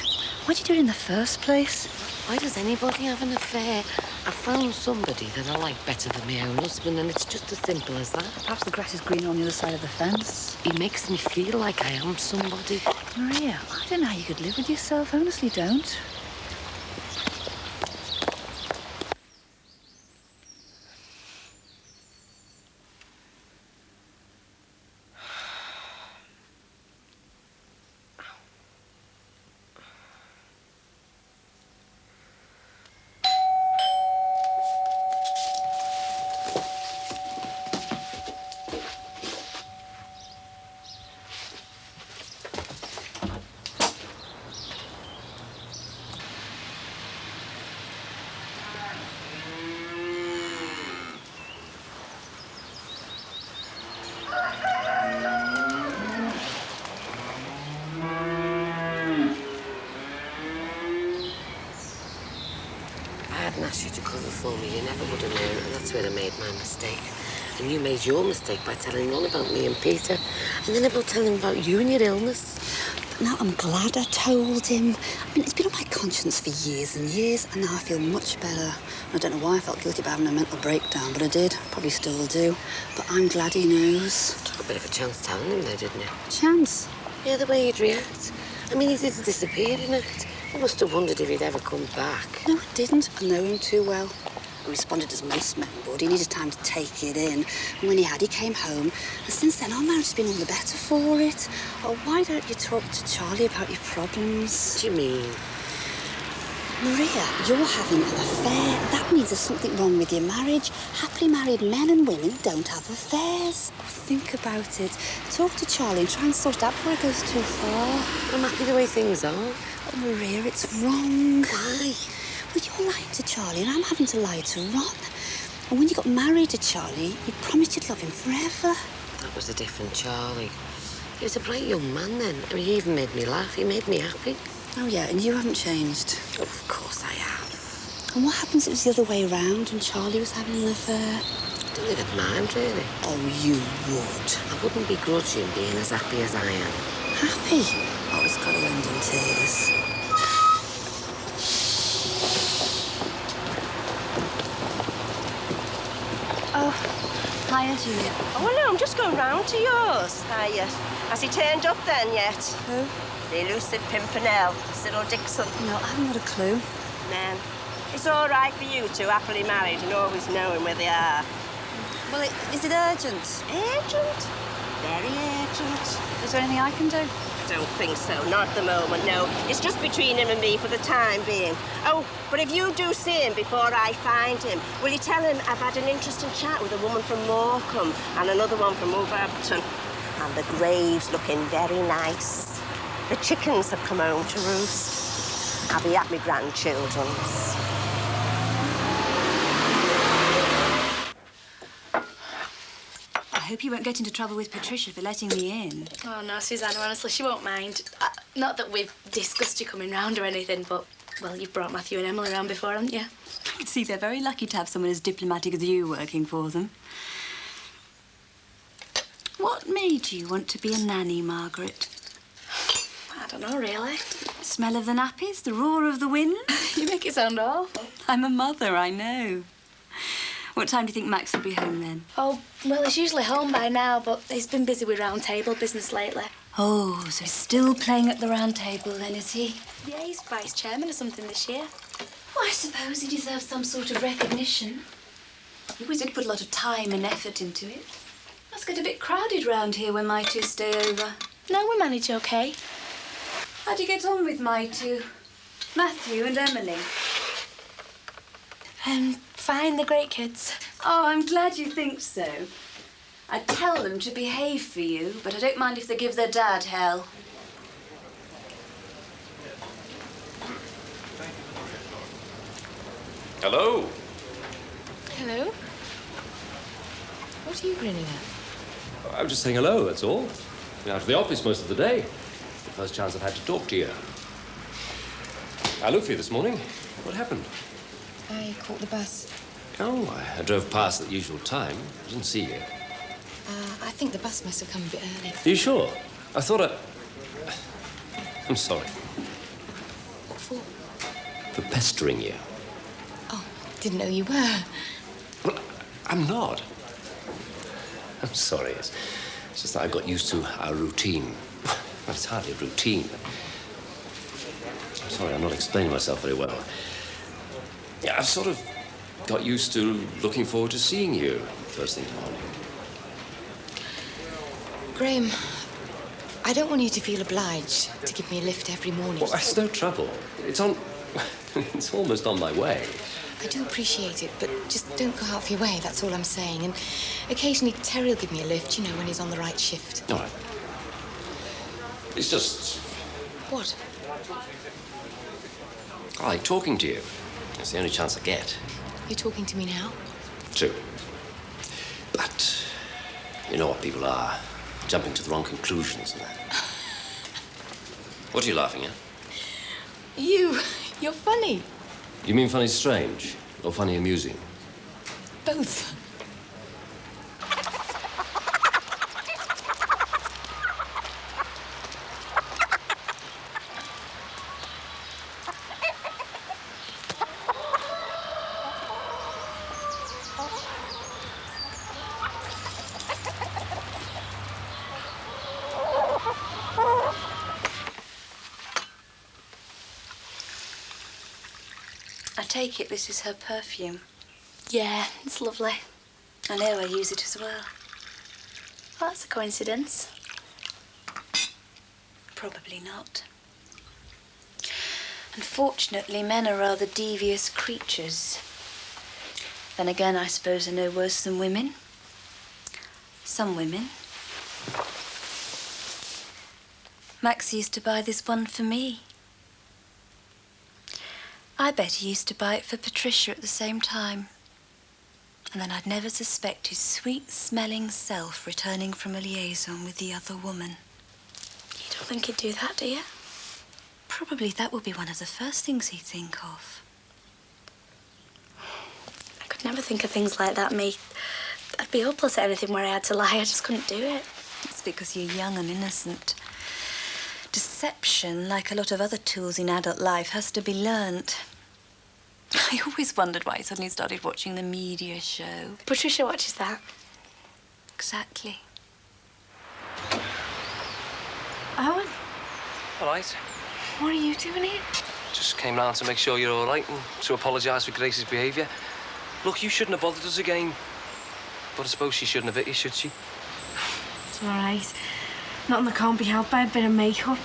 why'd you do it in the first place? Why does anybody have an affair? I found somebody that I like better than my own husband, and it's just as simple as that. Perhaps the grass is greener on the other side of the fence. He makes me feel like I am somebody. Maria, I don't know how you could live with yourself. I honestly don't. Asked you to cover for me, you never would have known, and that's where I made my mistake. And you made your mistake by telling all about me and Peter, and then about telling him about you and your illness. But now I'm glad I told him. I mean, it's been on my conscience for years and years, and now I feel much better. I don't know why I felt guilty about having a mental breakdown, but I did. Probably still do. But I'm glad he knows. Took a bit of a chance telling him, though, didn't you? Chance? Yeah, the way he'd react. I mean, he didn't disappear in it. I must have wondered if he'd ever come back. No, I didn't. I know him too well. He responded as most men would. He needed time to take it in. And when he had, he came home. And since then, our marriage has been all the better for it. Oh, why don't you talk to Charlie about your problems? What do you mean? Maria, you're having an affair. That means there's something wrong with your marriage. Happily married men and women don't have affairs. Think about it. Talk to Charlie and try and sort it out before it goes too far. I'm happy the way things are. Oh, Maria, it's wrong. Why? Well, you're lying to Charlie and I'm having to lie to Ron. And when you got married to Charlie, you promised you'd love him forever. That was a different Charlie. He was a bright young man then. I mean, he even made me laugh. He made me happy. Oh, yeah, and you haven't changed. Oh, of course I have. And what happens if it was the other way round and Charlie was having an affair? I don't think I'd mind, really. Oh, you would. I wouldn't begrudge him being as happy as I am. Happy? Oh, it's got to end in tears. Oh, hiya, Julia. Oh, no, I'm just going round to yours. Hiya. Has he turned up then yet? Who? The elusive Pimpernel, Cyril Dixon. No, I haven't got a clue. Man, it's all right for you two, happily married and always knowing where they are. Well, is it urgent? Urgent? Very urgent. Is there anything I can do? Don't think so, not at the moment, no. It's just between him and me for the time being. Oh, but if you do see him before I find him, will you tell him I've had an interesting chat with a woman from Morecambe and another one from Wolverhampton? And the grave's looking very nice. The chickens have come home to roost. I'll be at my grandchildren's. I hope you won't get into trouble with Patricia for letting me in. Oh, no, Susanna, honestly, she won't mind. Not that we've discussed you coming round or anything, but, well, you've brought Matthew and Emily around before, haven't you? I can see they're very lucky to have someone as diplomatic as you working for them. What made you want to be a nanny, Margaret? I don't know, really. Smell of the nappies, the roar of the wind? You make it sound awful. I'm a mother, I know. What time do you think Max will be home then? Oh, well, he's usually home by now, but he's been busy with round table business lately. Oh, so he's still playing at the round table then, is he? Yeah, he's vice chairman or something this year. Well, I suppose he deserves some sort of recognition. He always did put a lot of time and effort into it. Must get a bit crowded round here when my two stay over. No, we manage okay. How do you get on with my two? Matthew and Emily? fine, they're great kids. Oh, I'm glad you think so. I tell them to behave for you, but I don't mind if they give their dad hell. Hello. Hello? What are you grinning at? I was just saying hello, that's all. Been out of the office most of the day. It's the first chance I've had to talk to you. I looked for you this morning. What happened? I caught the bus. Oh, I drove past at the usual time. I didn't see you. I think the bus must have come a bit early. Are you sure? I thought I'm sorry. What for? For pestering you. Oh, didn't know you were. Well, I'm not. I'm sorry. It's just that I got used to our routine. Well, it's hardly a routine. I'm sorry, I'm not explaining myself very well. Yeah, I've sort of got used to looking forward to seeing you first thing in the morning. Graham, I don't want you to feel obliged to give me a lift every morning. Well, that's no trouble. It's on... it's almost on my way. I do appreciate it, but just don't go out of your way, that's all I'm saying. And occasionally Terry will give me a lift, you know, when he's on the right shift. All right. It's just... What? I like talking to you. It's the only chance I get. You're talking to me now? True. But you know what people are. Jumping to the wrong conclusions and that. What are you laughing at? You're funny. You mean funny strange or funny amusing? Both. I take it this is her perfume. Yeah, it's lovely. I know I use it as well. Well, that's a coincidence. Probably not. Unfortunately, men are rather devious creatures. Then again, I suppose they're no worse than women. Some women. Max used to buy this one for me. I bet he used to buy it for Patricia at the same time. And then I'd never suspect his sweet-smelling self returning from a liaison with the other woman. You don't think he'd do that, do you? Probably that would be one of the first things he'd think of. I could never think of things like that, me. I'd be hopeless at anything where I had to lie. I just couldn't do it. It's because you're young and innocent. Deception, like a lot of other tools in adult life, has to be learnt. I always wondered why he suddenly started watching the media show. Patricia watches that. Exactly. Owen, All right. what are you doing here? Just came round to make sure you're all right and to apologise for Grace's behaviour. Look, you shouldn't have bothered us again. But I suppose she shouldn't have hit you, should she? It's all right. Nothing that can't be helped by a bit of makeup.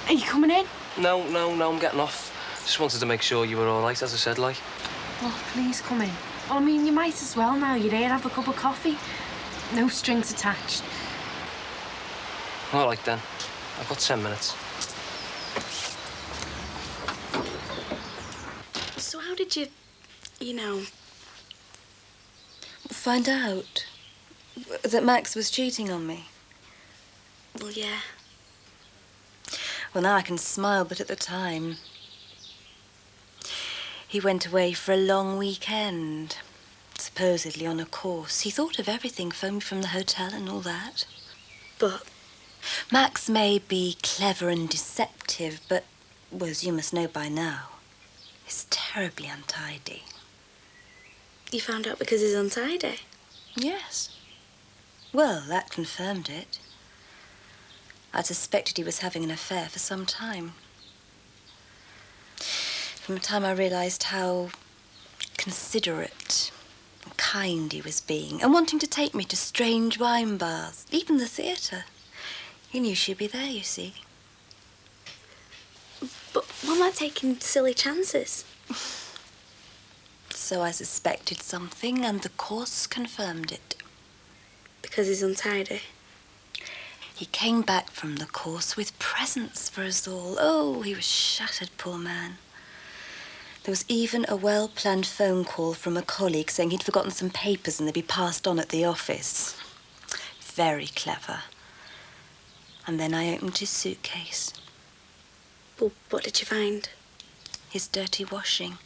Are you coming in? No, I'm getting off. Just wanted to make sure you were all right, as I said, like. Oh, please come in. Well, I mean, you might as well now. You're here, have a cup of coffee. No strings attached. All right, then. I've got 10 minutes. So how did you know... Find out that Max was cheating on me? Well, yeah. Well, now I can smile, but at the time... He went away for a long weekend, supposedly on a course. He thought of everything, phoned me from the hotel and all that. But... Max may be clever and deceptive, but, well, as you must know by now, he's terribly untidy. You found out because he's untidy? Yes. Well, that confirmed it. I'd suspected he was having an affair for some time. From the time I realised how considerate and kind he was being, and wanting to take me to strange wine bars, even the theatre. He knew she'd be there, you see. But what am I taking silly chances? So I suspected something, and the course confirmed it. Because he's untidy? He came back from the course with presents for us all. Oh, he was shattered, poor man. There was even a well-planned phone call from a colleague saying he'd forgotten some papers and they'd be passed on at the office. Very clever. And then I opened his suitcase. Well, what did you find? His dirty washing.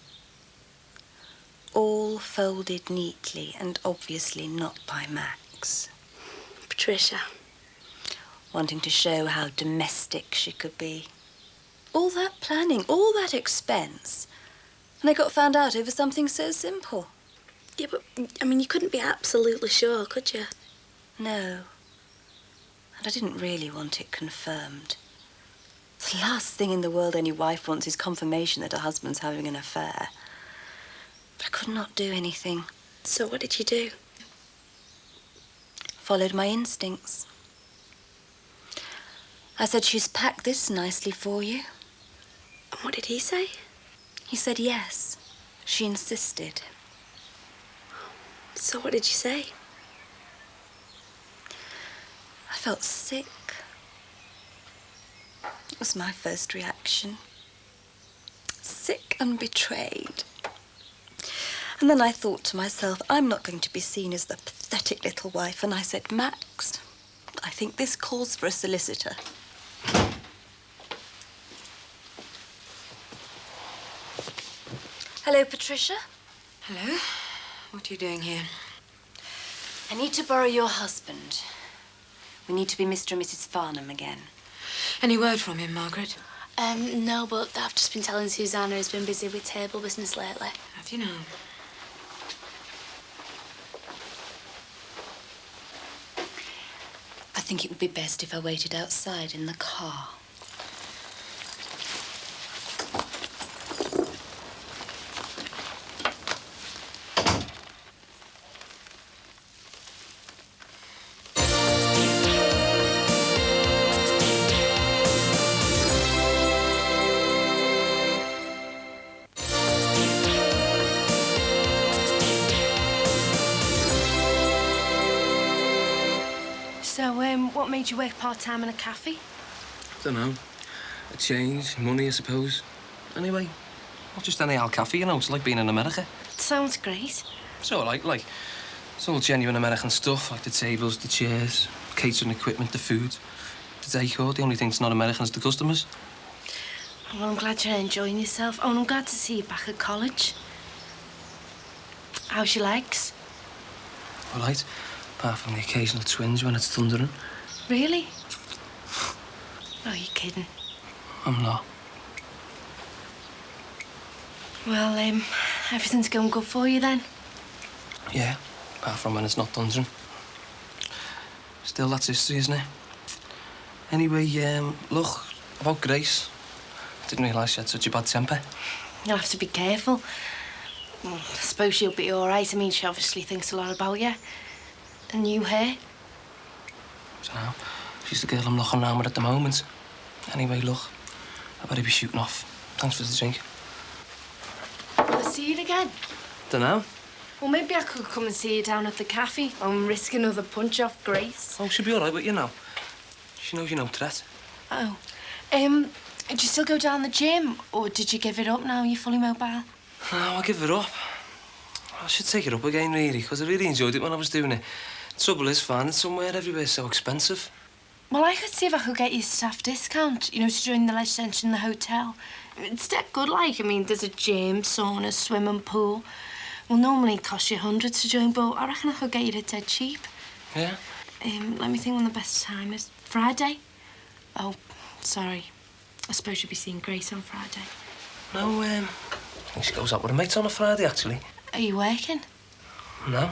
All folded neatly and obviously not by Max. Patricia. Wanting to show how domestic she could be. All that planning, all that expense. And they got found out over something so simple. Yeah, but, I mean, you couldn't be absolutely sure, could you? No. And I didn't really want it confirmed. The last thing in the world any wife wants is confirmation that her husband's having an affair. But I could not do anything. So what did you do? Followed my instincts. I said, she's packed this nicely for you. And what did he say? He said yes. She insisted. So what did you say? I felt sick. It was my first reaction. Sick and betrayed. And then I thought to myself, I'm not going to be seen as the pathetic little wife. And I said, Max, I think this calls for a solicitor. Hello, Patricia. Hello. What are you doing here? I need to borrow your husband. We need to be Mr. and Mrs. Farnham again. Any word from him, Margaret? No, but I've just been telling Susanna he's been busy with table business lately. Have you now? I think it would be best if I waited outside in the car. So, what made you work part-time in a cafe? Dunno. A change, money, I suppose. Anyway, not just any old cafe, you know. It's like being in America. It sounds great. It's all right, like. It's all genuine American stuff, like the tables, the chairs, catering equipment, the food, the decor. The only thing that's not American is the customers. Well, I'm glad you're enjoying yourself. Oh, and I'm glad to see you back at college. How's your legs? All right, apart from the occasional twinge when it's thundering. Really? Oh, you're kidding. I'm not. Well, everything's going good for you then? Yeah, apart from when it's not thundering. Still, that's history, isn't it? Anyway, look, about Grace. Didn't realise she had such a bad temper. You'll have to be careful. Well, I suppose she'll be all right. I mean, she obviously thinks a lot about you. And you her. So, she's the girl I'm looking around with at the moment. Anyway, look, I better be shooting off. Thanks for the drink. Will I see you again? Dunno. Well, maybe I could come and see you down at the cafe. I'm risking another punch off Grace. Oh, she'll be all right with you now. She knows you're no threat. Oh. Do you still go down the gym? Or did you give it up now you're fully mobile? No, I'll give it up. I should take it up again, really, because I really enjoyed it when I was doing it. The trouble is, finding somewhere everywhere's so expensive. Well, I could see if I could get you a staff discount, you know, to join the leisure centre in the hotel. It's dead good, like. I mean, there's a gym, sauna, swimming pool. Well, normally it costs you hundreds to join, but I reckon I could get you it dead cheap. Yeah? Let me think when the best time is. Friday? Oh, sorry. I suppose you'll be seeing Grace on Friday. No, I think she goes out with her mates on a Friday, actually. Are you working? No.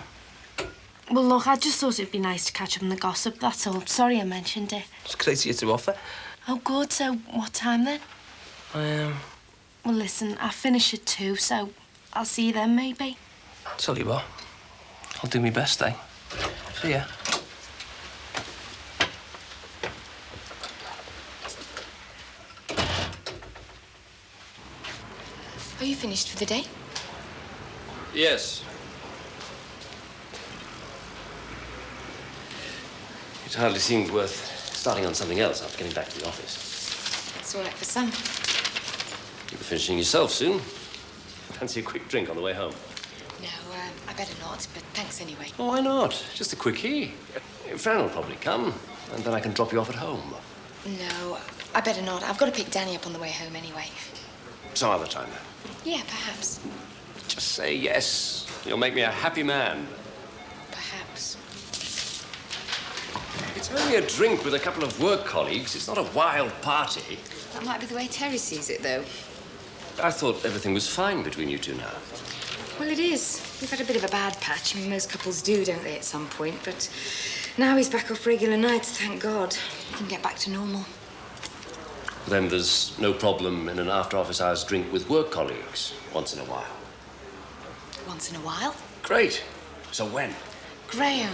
Well, look, I just thought it'd be nice to catch up on the gossip, that's all. Sorry I mentioned it. It's great of you to offer. Oh, good. So, what time then? Well, listen, I finish at 2, so I'll see you then, maybe. Tell you what, I'll do my best, eh? See ya. Are you finished for the day? Yes. It hardly seemed worth starting on something else after getting back to the office. It's all right for some. You'll be finishing yourself soon. Fancy a quick drink on the way home? No, I better not, but thanks anyway. Oh, why not? Just a quickie. Fran will probably come, and then I can drop you off at home. No, I better not. I've got to pick Danny up on the way home anyway. Some other time. Yeah, perhaps. Just say yes. You'll make me a happy man. Perhaps. It's only a drink with a couple of work colleagues. It's not a wild party. That might be the way Terry sees it, though. I thought everything was fine between you two now. Well, it is. We've had a bit of a bad patch. I mean, most couples do, don't they, at some point? But now he's back off regular nights, thank God. He can get back to normal. Then there's no problem in an after-office hours drink with work colleagues once in a while. Once in a while? Great. So when? Graham.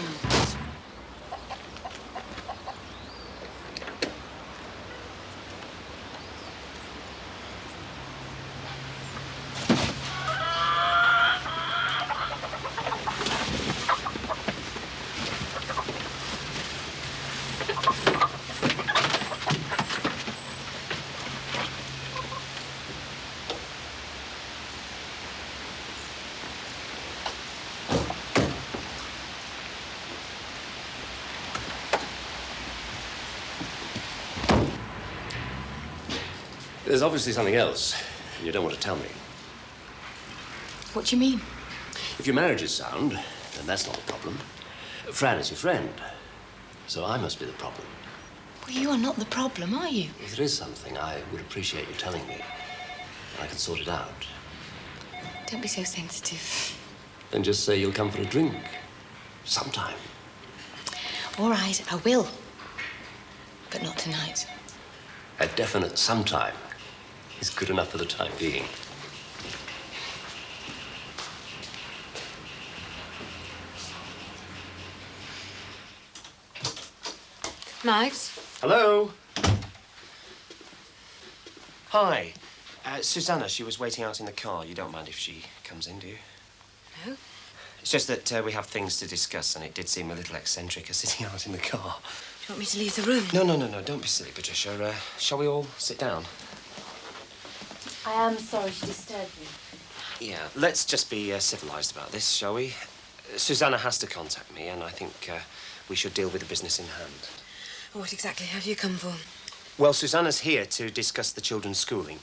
There's obviously something else, and you don't want to tell me. What do you mean? If your marriage is sound, then that's not a problem. Fran is your friend, so I must be the problem. Well, you are not the problem, are you? If there is something, I would appreciate you telling me. I can sort it out. Don't be so sensitive. Then just say you'll come for a drink. Sometime. All right, I will. But not tonight. A definite sometime is good enough for the time being. Max? Hello. Hi. Susanna, she was waiting out in the car. You don't mind if she comes in, do you? No. It's just that we have things to discuss, and it did seem a little eccentric her sitting out in the car. Do you want me to leave the room? No. Don't be silly, Patricia. Shall we all sit down? I am sorry to disturb you. Yeah, let's just be civilised about this, shall we? Susanna has to contact me, and I think we should deal with the business in hand. What exactly have you come for? Well, Susanna's here to discuss the children's schooling.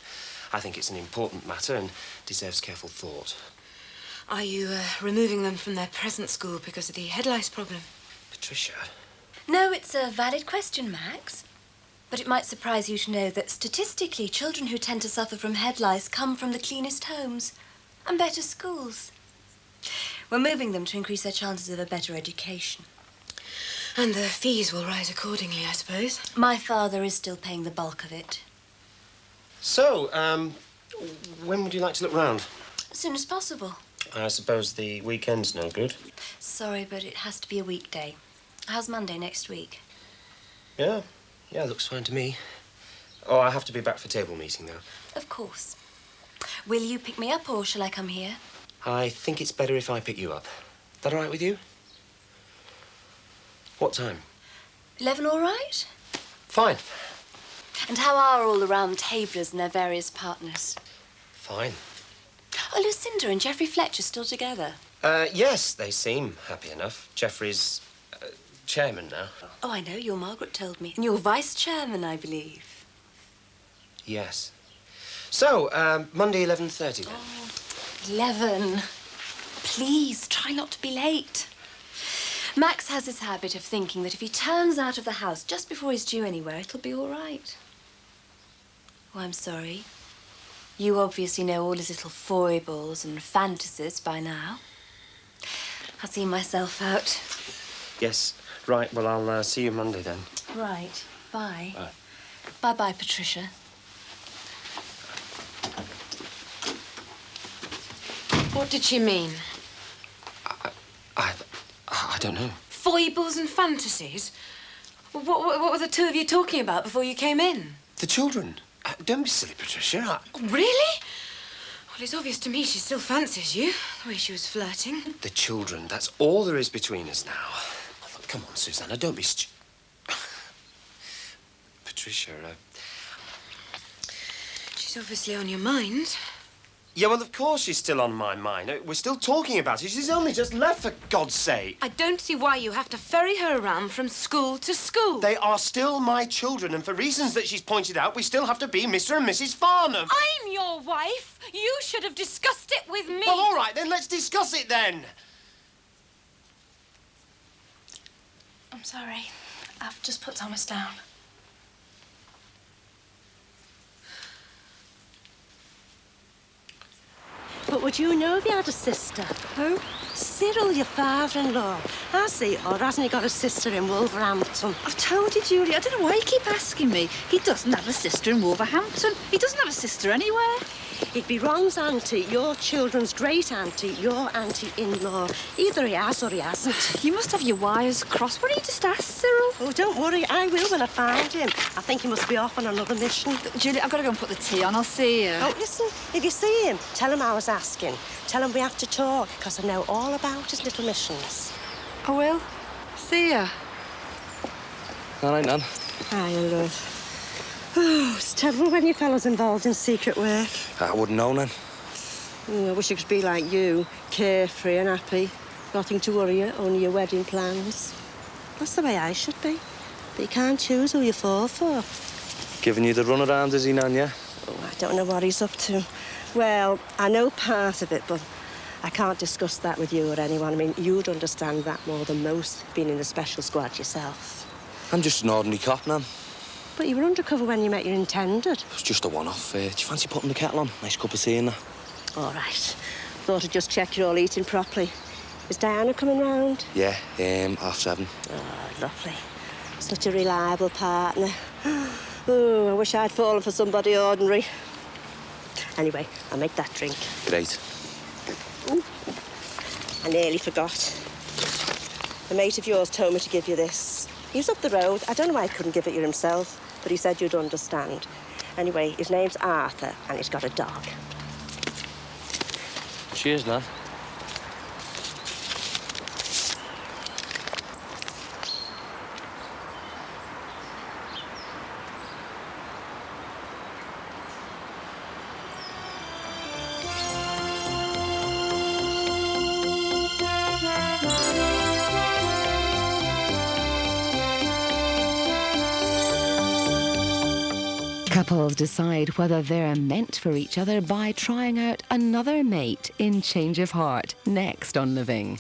I think it's an important matter and deserves careful thought. Are you removing them from their present school because of the head lice problem? Patricia? No, it's a valid question, Max. But it might surprise you to know that statistically, children who tend to suffer from head lice come from the cleanest homes and better schools. We're moving them to increase their chances of a better education. And the fees will rise accordingly, I suppose. My father is still paying the bulk of it. So, when would you like to look round? As soon as possible. I suppose the weekend's no good. Sorry, but it has to be a weekday. How's Monday next week? Yeah, looks fine to me. Oh, I have to be back for table meeting, though. Of course. Will you pick me up or shall I come here? I think it's better if I pick you up. That all right with you? What time? 11 all right? Fine. And how are all the round tablers and their various partners? Fine. Are Lucinda and Geoffrey Fletcher still together? Yes, they seem happy enough. Geoffrey's chairman now. Oh, I know. Your Margaret told me. And you're vice-chairman, I believe. Yes. So, Monday, 11:30 then. Oh, 11. Please, try not to be late. Max has this habit of thinking that if he turns out of the house just before he's due anywhere, it'll be all right. Oh, I'm sorry. You obviously know all his little foibles and fantasies by now. I'll see myself out. Yes. Right, well, I'll see you Monday then. Right. Bye. Bye. Bye-bye, Patricia. What did she mean? I don't know. Foibles and fantasies? What were the two of you talking about before you came in? The children. Don't be silly, Patricia. Oh, really? Well, it's obvious to me she still fancies you, the way she was flirting. The children, that's all there is between us now. Oh, look, come on, Susanna, don't be Patricia, She's obviously on your mind. Yeah, well, of course she's still on my mind. We're still talking about it. She's only just left, for God's sake. I don't see why you have to ferry her around from school to school. They are still my children, and for reasons that she's pointed out, we still have to be Mr. and Mrs. Farnham. I'm your wife. You should have discussed it with me. Well, all right, then let's discuss it then. I'm sorry. I've just put Thomas down. But would you know if he had a sister? Who? Cyril, your father-in-law. Has he, or hasn't he got a sister in Wolverhampton? I've told you, Julie. I don't know why you keep asking me. He doesn't have a sister in Wolverhampton. He doesn't have a sister anywhere. He'd be Ron's auntie, your children's great-auntie, your auntie-in-law. Either he has or he hasn't. You must have your wires crossed. Why don't you just ask Cyril? Oh, don't worry. I will when I find him. I think he must be off on another mission. Julie, I've got to go and put the tea on. I'll see you. Oh, listen, if you see him, tell him I was asking. Tell him we have to talk, because I know all about his little missions. I will. See ya. All right, Nan. Hi, love. Oh, it's terrible when you fellas involved in secret work. I wouldn't know, Nan. I wish I could be like you, carefree and happy. Nothing to worry you, only your wedding plans. That's the way I should be. But you can't choose who you fall for. Giving you the runaround, is he, Nan, yeah? Oh, I don't know what he's up to. Well, I know part of it, but I can't discuss that with you or anyone. I mean, you'd understand that more than most, being in the special squad yourself. I'm just an ordinary cop, Nan. But you were undercover when you met your intended. It was just a one-off. Do you fancy putting the kettle on? Nice cup of tea and that. All right. Thought I'd just check you're all eating properly. Is Diana coming round? Yeah, 7:30. Oh, lovely. Such a reliable partner. Oh, I wish I'd fallen for somebody ordinary. Anyway, I'll make that drink. Great. Ooh. I nearly forgot. A mate of yours told me to give you this. He's up the road. I don't know why he couldn't give it you himself, but he said you'd understand. Anyway, his name's Arthur, and he's got a dog. Cheers, Nan. Couples decide whether they're meant for each other by trying out another mate in Change of Heart, next on Living.